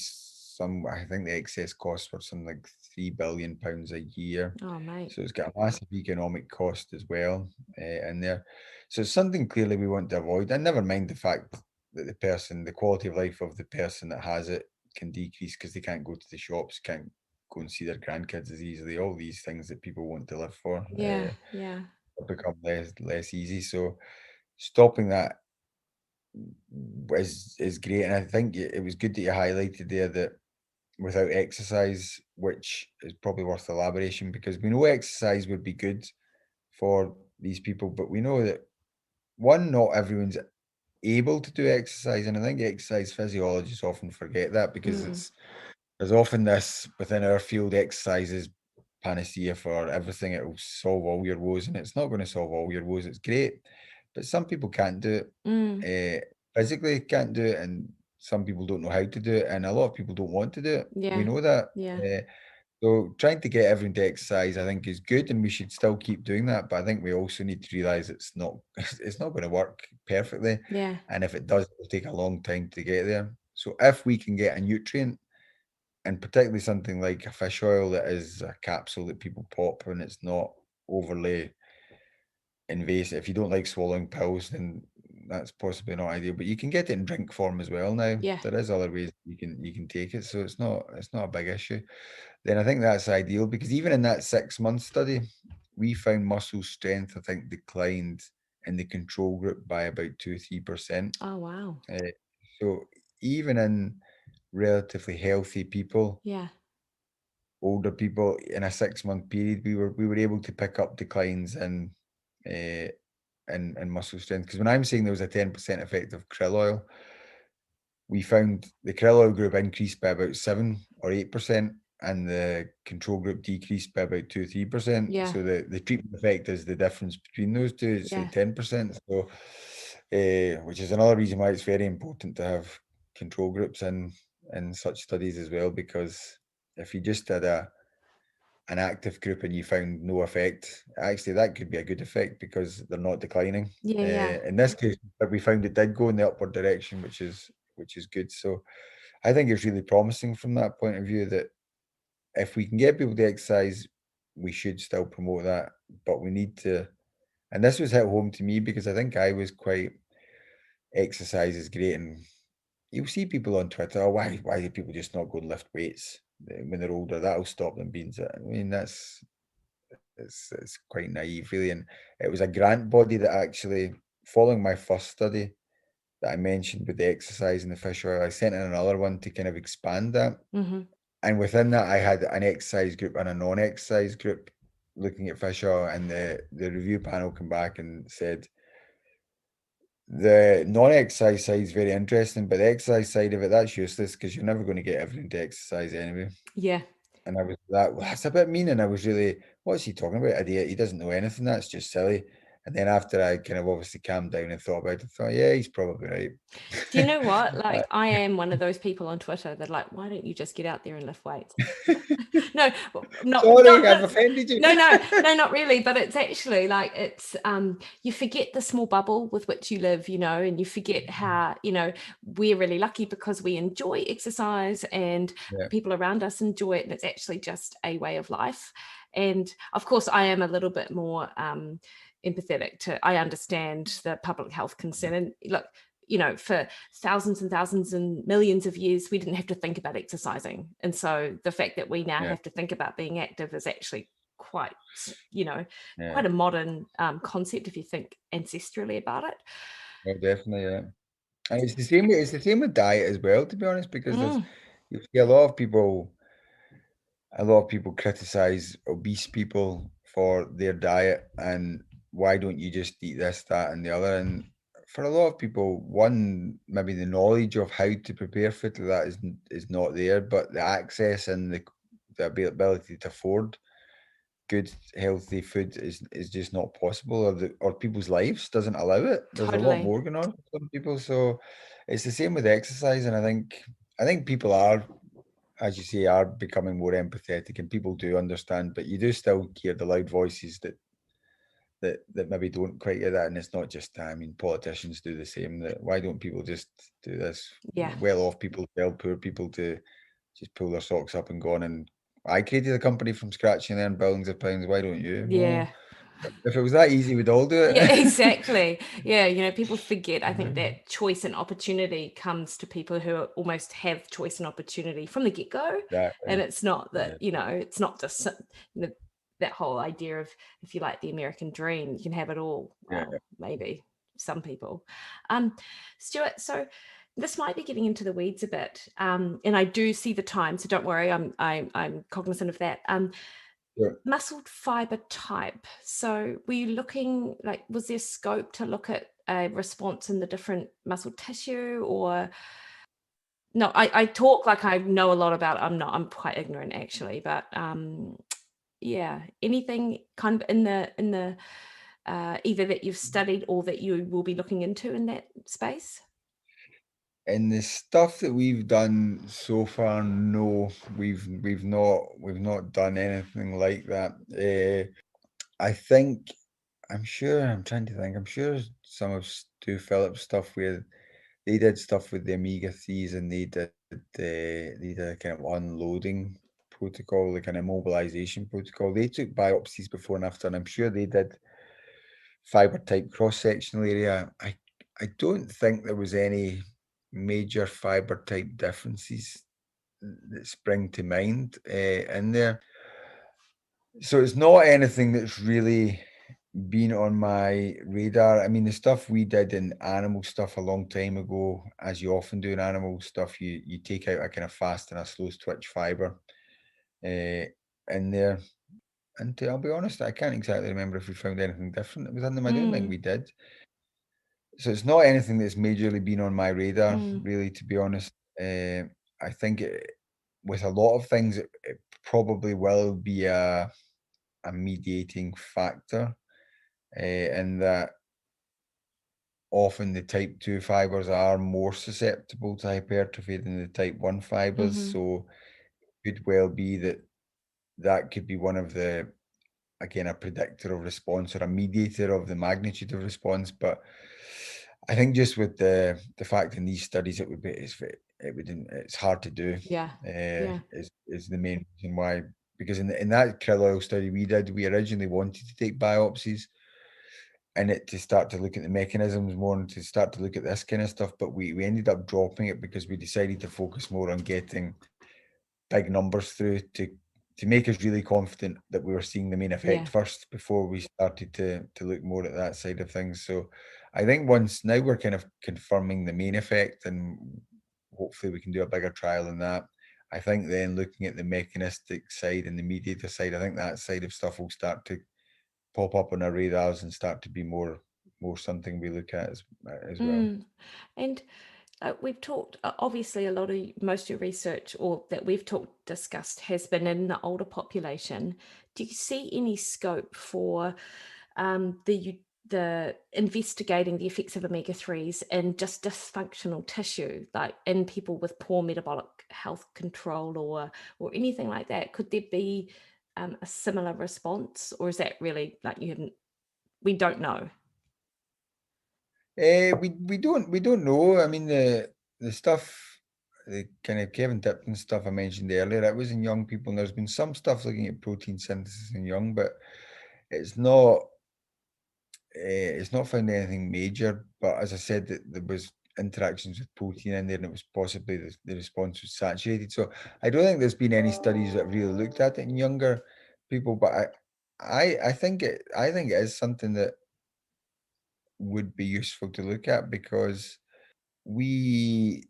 I think the excess costs were something like £3 billion a year. Oh, mate. So it's got a massive economic cost as well in there. So it's something clearly we want to avoid. And never mind the fact that the quality of life of the person that has it can decrease because they can't go to the shops, can't go and see their grandkids as easily. All these things that people want to live for Yeah. Yeah. become less easy. So stopping that is great. And I think it was good that you highlighted there that without exercise, which is probably worth elaboration, because we know exercise would be good for these people, but we know that one, not everyone's able to do exercise, and I think exercise physiologists often forget that, because Mm. there's often this within our field, exercise is panacea for everything. It will solve all your woes, and it's not going to solve all your woes. It's great, but some people can't do it. Physically can't do it, and some people don't know how to do it, and a lot of people don't want to do it. Yeah. We know that. Yeah. So trying to get everyone to exercise, I think, is good, and we should still keep doing that. But I think we also need to realise it's not going to work perfectly. Yeah. And if it does, it'll take a long time to get there. So if we can get a nutrient, and particularly something like a fish oil that is a capsule that people pop and it's not overly invasive. If you don't like swallowing pills, then that's possibly not ideal. But you can get it in drink form as well now. Yeah. There is other ways you can take it, so it's not a big issue. Then I think that's ideal, because even in that 6-month study, we found muscle strength, I think, declined in the control group by about 2-3%. Oh, wow. So even in relatively healthy people, Yeah. older people, in a 6-month period, we were able to pick up declines in muscle strength. Because when I'm saying there was a 10% effect of krill oil, we found the krill oil group increased by about 7 or 8%, and the control group decreased by about 2-3%. Yeah. So the treatment effect is the difference between those two, it's Yeah. 10%. So, which is another reason why it's very important to have control groups in such studies as well, because if you just had an active group and you found no effect, actually that could be a good effect because they're not declining. Yeah. In this case, we found it did go in the upward direction, which is good. So I think it's really promising from that point of view, that if we can get people to exercise, we should still promote that, but we need to. And this was hit home to me because I think I was quite, exercise is great, and you'll see people on Twitter, oh, why do people just not go and lift weights when they're older? That'll stop them being. I mean, it's quite naive, really. And it was a grant body that actually, following my first study that I mentioned with the exercise and the fish oil, I sent in another one to kind of expand that. And within that, I had an exercise group and a non-exercise group looking at fish oil, and the review panel came back and said, the non-exercise side is very interesting, but the exercise side of it, that's useless because you're never going to get everyone to exercise anyway. Yeah. And I was that's a bit mean. And I was really, what's he talking about? Idiot. He doesn't know anything. That's just silly. And then after I kind of obviously calmed down and thought about it, I thought, yeah, he's probably right. Do you know what? Like, I am one of those people on Twitter that like, why don't you just get out there and lift weights? No, Sorry, I've offended you. No, not really. But it's actually like, it's you forget the small bubble with which you live, and you forget how, we're really lucky because we enjoy exercise and people around us enjoy it, and it's actually just a way of life. And of course, I am a little bit more empathetic to, I understand the public health concern. And look, for thousands and thousands and millions of years, we didn't have to think about exercising. And so the fact that we now have to think about being active is actually quite, quite a modern concept if you think ancestrally about it. Oh, definitely, yeah. And it's the same with diet as well, to be honest, because you see a lot of people criticize obese people for their diet, and why don't you just eat this, that, and the other? And for a lot of people, one, maybe the knowledge of how to prepare food like that is not there, but the access and the ability to afford good, healthy food is just not possible, or people's lives doesn't allow it. There's a lot more going on for some people. So it's the same with exercise, and I think people are, as you say, are becoming more empathetic, and people do understand, but you do still hear the loud voices that maybe don't quite get that. And it's not just, I mean, politicians do the same. That why don't people just do this? Well-off people tell poor people to just pull their socks up and go on. And I created a company from scratch and earned billions of pounds. Why don't you? Yeah. Well, if it was that easy, we'd all do it. Yeah, exactly. Yeah, people forget. I think that choice and opportunity comes to people who almost have choice and opportunity from the get-go. Exactly. And it's not that, it's not just that whole idea of, if you like, the American dream, you can have it all. Well, maybe some people. Stuart, so this might be getting into the weeds a bit, and I do see the time, so don't worry, I'm cognizant of that. Muscle fiber type. So were you looking, like, was there scope to look at a response in the different muscle tissue? Or no, I talk like I know a lot about it. I'm quite ignorant actually, but Yeah. Anything kind of in the either that you've studied or that you will be looking into in that space? In the stuff that we've done so far, no, we've not done anything like that. I think I'm trying to think. I'm sure some of Stu Phillips' stuff where they did stuff with the omega-3s and they did a kind of unloading protocol, like an immobilization protocol. They took biopsies before and after, and I'm sure they did fiber type cross-sectional area. I don't think there was any major fiber type differences that spring to mind in there. So it's not anything that's really been on my radar. I mean, the stuff we did in animal stuff a long time ago, as you often do in animal stuff, you take out a kind of fast and a slow twitch fiber in there. And I'll be honest, I can't exactly remember if we found anything different that was in them. I don't think we did. So it's not anything that's majorly been on my radar, really, to be honest. I think with a lot of things, it probably will be a mediating factor, in that often the type 2 fibers are more susceptible to hypertrophy than the type 1 fibers. So it could well be that that could be one of the, again, a predictor of response or a mediator of the magnitude of response. But I think just with the fact in these studies it would be it's hard to do. Yeah. Yeah. Is the main reason why, because in that krill oil study we did, we originally wanted to take biopsies in it to start to look at the mechanisms more and to start to look at this kind of stuff, but we ended up dropping it because we decided to focus more on getting big numbers through to make us really confident that we were seeing the main effect Yeah. first before we started to look more at that side of things. So I think once now we're kind of confirming the main effect, and hopefully we can do a bigger trial in that. I think then looking at the mechanistic side and the mediator side, I think that side of stuff will start to pop up on our radars and start to be more something we look at as well. And we've talked, obviously, a lot of most of your research, or that we've discussed, has been in the older population. Do you see any scope for the investigating the effects of omega-3s in just dysfunctional tissue, like in people with poor metabolic health control or anything like that? Could there be a similar response, or is that really like we don't know? We don't know. I mean, the stuff, the kind of Kevin Tipton stuff I mentioned earlier, that was in young people, and there's been some stuff looking at protein synthesis in young, but it's not it's not found anything major. But as I said, that there was interactions with protein in there, and it was possibly the response was saturated. So I don't think there's been any studies that really looked at it in younger people, but I think it is something that would be useful to look at, because we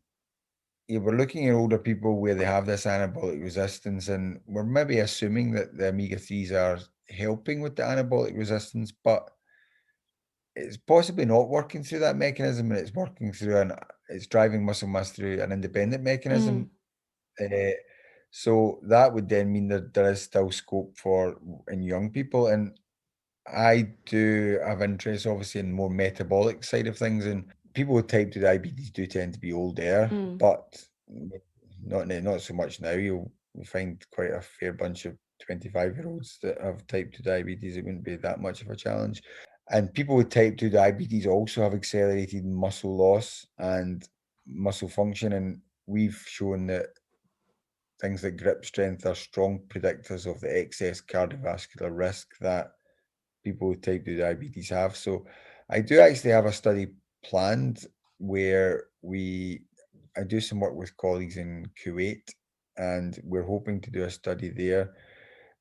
we're looking at older people where they have this anabolic resistance, and we're maybe assuming that the omega-3s are helping with the anabolic resistance, but it's possibly not working through that mechanism, and it's working through it's driving muscle mass through an independent mechanism. So that would then mean that there is still scope for in young people, and I do have interest, obviously, in more metabolic side of things, and people with type 2 diabetes do tend to be older, but not so much now. You'll find quite a fair bunch of 25-year-olds that have type 2 diabetes. It wouldn't be that much of a challenge. And people with type 2 diabetes also have accelerated muscle loss and muscle function, and we've shown that things like grip strength are strong predictors of the excess cardiovascular risk that people with type 2 diabetes have. So I do actually have a study planned where I do some work with colleagues in Kuwait, and we're hoping to do a study there,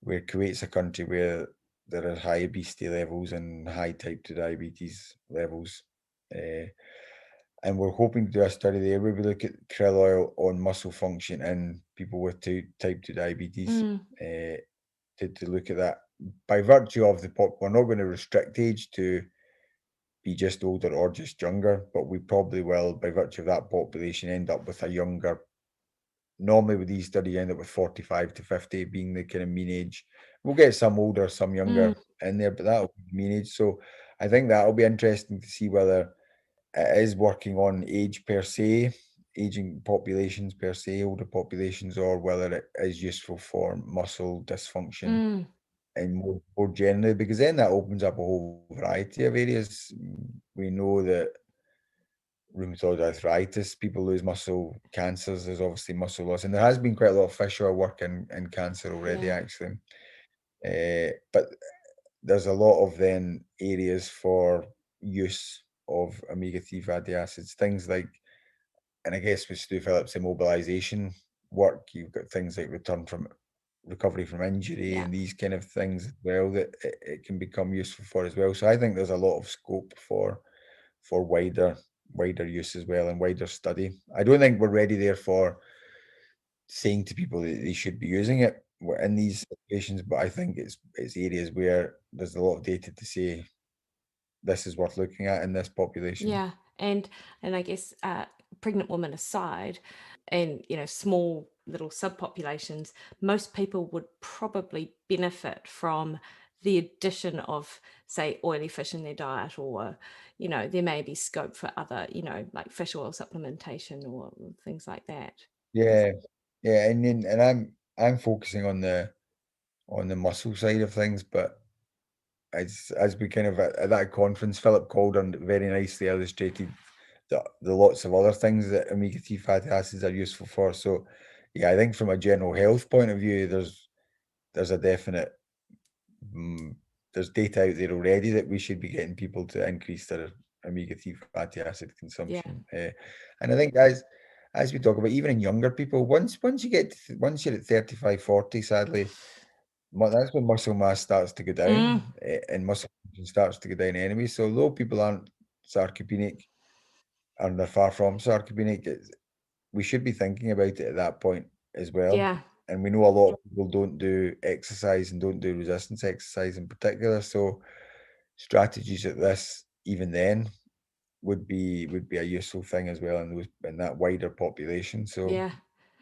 where Kuwait's a country where there are high obesity levels and high type 2 diabetes levels. And we're hoping to do a study there where we look at krill oil on muscle function in people with type 2 diabetes, to look at that by virtue of we're not going to restrict age to be just older or just younger, but we probably will, by virtue of that population, end up with a younger. Normally with these studies, you end up with 45 to 50 being the kind of mean age, we'll get some older, some younger Mm, in there, but that'll be mean age. So I think that'll be interesting to see whether it is working on age per se, aging populations per se, older populations, or whether it is useful for muscle dysfunction mm, and more generally, because then that opens up a whole variety of areas. We know that rheumatoid arthritis, people lose muscle, cancers, there's obviously muscle loss, and there has been quite a lot of fish oil work in cancer already, yeah, actually. But there's a lot of then areas for use of omega-3 fatty acids, things like, and I guess with Stu Phillips' immobilization work, you've got things like recovery from injury yeah, and these kind of things as well that it can become useful for as well. So I think there's a lot of scope for wider use as well and wider study. I don't think we're ready there for saying to people that they should be using it in these situations, but I think it's areas where there's a lot of data to say this is worth looking at in this population. yeah. And I guess pregnant women aside, and small little subpopulations, most people would probably benefit from the addition of, say, oily fish in their diet, or there may be scope for other, like fish oil supplementation or things like that. Yeah, yeah, and I'm focusing on the muscle side of things, but as we kind of at that conference, Philip Calder very nicely illustrated the lots of other things that omega-3 fatty acids are useful for. So yeah, I think from a general health point of view, there's a definite there's data out there already that we should be getting people to increase their omega-3 fatty acid Yeah, consumption. And I think as we talk about, even in younger people, once once you're at 35, 40, sadly, that's when muscle mass starts to go down, and muscle function starts to go down anyway. So although people aren't sarcopenic, and they're far from sarcopenic, we should be thinking about it at that point as well. yeah, And we know a lot of people don't do exercise and don't do resistance exercise in particular. So strategies like this, even then, would be a useful thing as well in that wider population. So yeah.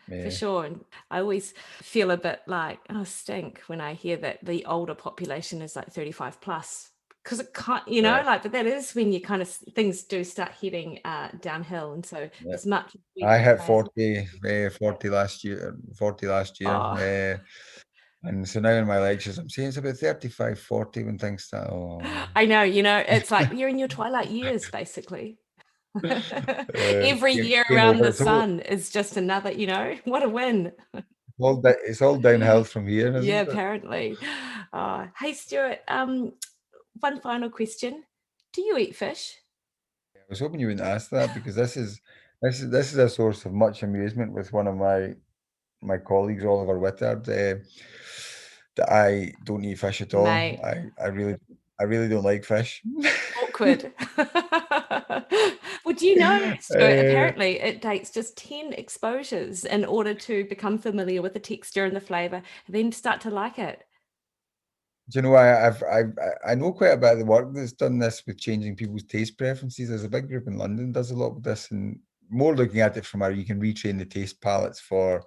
For yeah, sure. And I always feel a bit like, oh, stink when I hear that the older population is like 35 plus. Because it can't, yeah, like, but that is when you kind of things do start heading downhill. And so, yeah. as much as we I hit can, 40, 40 last year, 40 last year. oh, And so now in my lectures, I'm saying it's about 35, 40 when things start. Oh, I know, it's like you're in your twilight years, basically. Every year game around over. the sun is just another, what a win. It's all downhill from here, Yeah, isn't it? apparently. Hey, Stuart, one final question. Do you eat fish? I was hoping you wouldn't ask that because this is a source of much amusement with one of my colleagues, Oliver Wittard, that I don't eat fish at all. Mate, I really don't like fish. awkward. Well, do you know, Stuart, Uh, apparently it takes just 10 exposures in order to become familiar with the texture and the flavor, and then start to like it. do you know, I know quite a bit of the work that's done this with changing people's taste preferences. There's a big group in London does a lot with this, and more looking at it from how you can retrain the taste palates for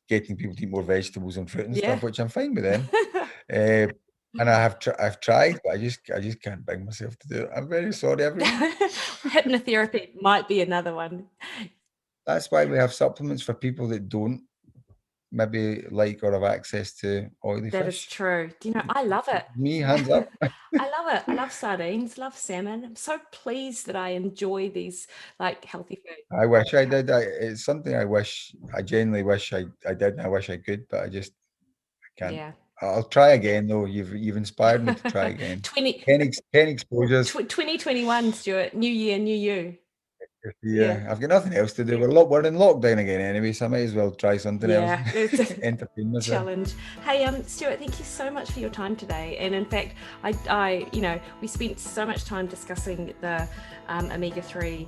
getting people to eat more vegetables and fruit and Yeah. stuff, which I'm fine with them. Uh, and I've tried, but I just can't bring myself to do it. I'm very sorry, everyone. Hypnotherapy might be another one. That's why we have supplements for people that don't maybe like or have access to oily That is fish. true. Do you know, I love it. Me, hands up. I love it. I love sardines, love salmon. I'm so pleased that I enjoy these like healthy foods. I wish I did. It's something I genuinely wish I did, and I wish I could, but I just can't. Yeah. I'll try again though. You've inspired me to try again. 20, 10 exposures. 2021, Stuart. New year, new you. Yeah. Yeah, I've got nothing else to do. We're in lockdown again anyway, so I might as well try something else. Yeah. It's a Entertain myself. challenge. Hey, Stuart, thank you so much for your time today. And in fact, we spent so much time discussing the omega-3,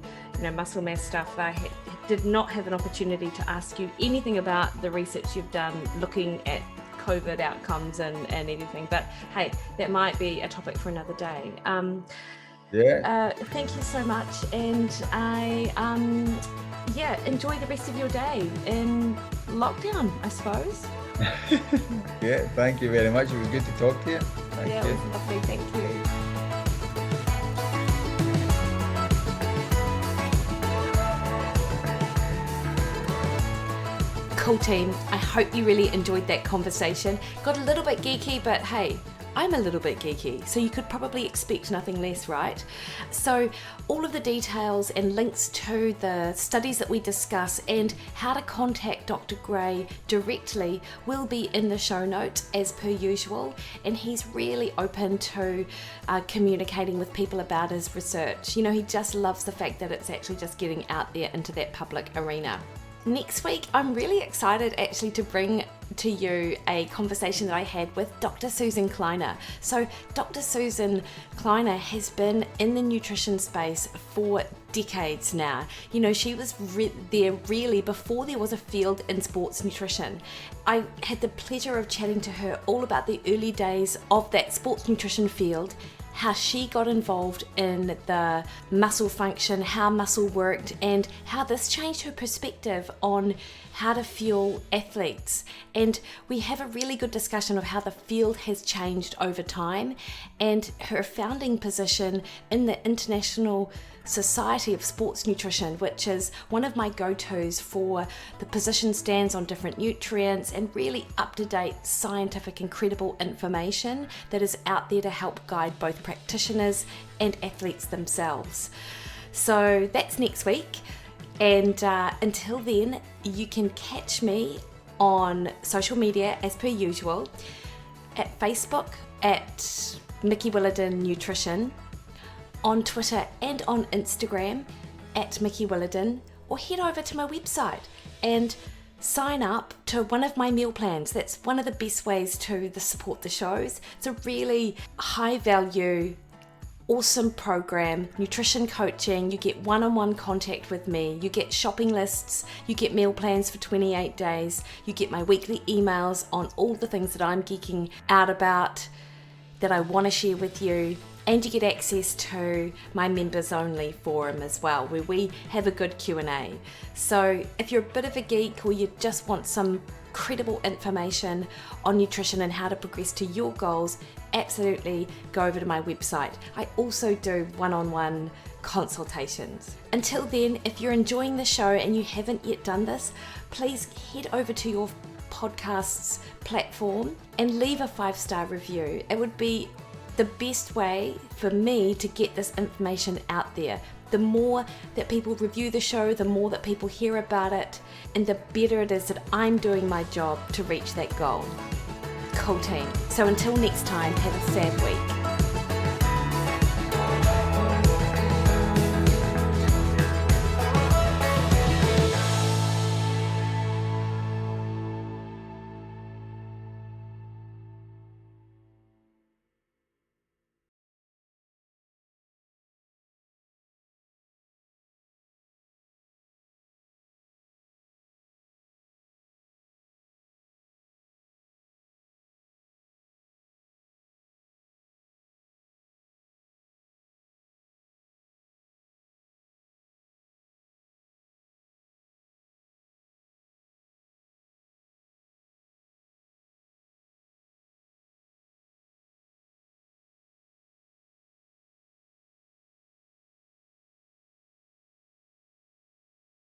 muscle mass stuff that I did not have an opportunity to ask you anything about the research you've done looking at COVID outcomes and anything. But hey, that might be a topic for another day. Yeah. Thank you so much, and I enjoy the rest of your day in lockdown, I suppose. Yeah, thank you very much. It was good to talk to you. Thank Yeah, you. it was lovely. Thank you. Cool team. I hope you really enjoyed that conversation. Got a little bit geeky, but hey, I'm a little bit geeky, so you could probably expect nothing less, right? So all of the details and links to the studies that we discuss and how to contact Dr. Gray directly will be in the show notes as per usual, and he's really open to communicating with people about his research. You know, he just loves the fact that it's actually just getting out there into that public arena. Next week, I'm really excited actually to bring to you a conversation that I had with Dr. Susan Kleiner. So Dr. Susan Kleiner has been in the nutrition space for decades now. You know, she was there really before there was a field in sports nutrition. I had the pleasure of chatting to her all about the early days of that sports nutrition field, how she got involved in the muscle function, how muscle worked, and how this changed her perspective on how to fuel athletes. And we have a really good discussion of how the field has changed over time and her founding position in the International Society of Sports Nutrition, which is one of my go-tos for the position stands on different nutrients and really up-to-date scientific and credible information that is out there to help guide both practitioners and athletes themselves. So that's next week, and until then, you can catch me on social media as per usual, at Facebook at Mikki Williden Nutrition, on Twitter and on Instagram at Mikki Williden, or head over to my website and sign up to one of my meal plans. That's one of the best ways to support the shows. It's a really high value, awesome program, nutrition coaching. You get one-on-one contact with me, you get shopping lists, you get meal plans for 28 days, you get my weekly emails on all the things that I'm geeking out about that I want to share with you. And you get access to my members only forum as well, where we have a good Q&A. So if you're a bit of a geek or you just want some credible information on nutrition and how to progress to your goals, absolutely go over to my website. I also do one-on-one consultations. Until then, if you're enjoying the show and you haven't yet done this, please head over to your podcast's platform and leave a 5-star review. It would be the best way for me to get this information out there. The more that people review the show, the more that people hear about it, and the better it is that I'm doing my job to reach that goal. Cool team. So until next time, have a fab week.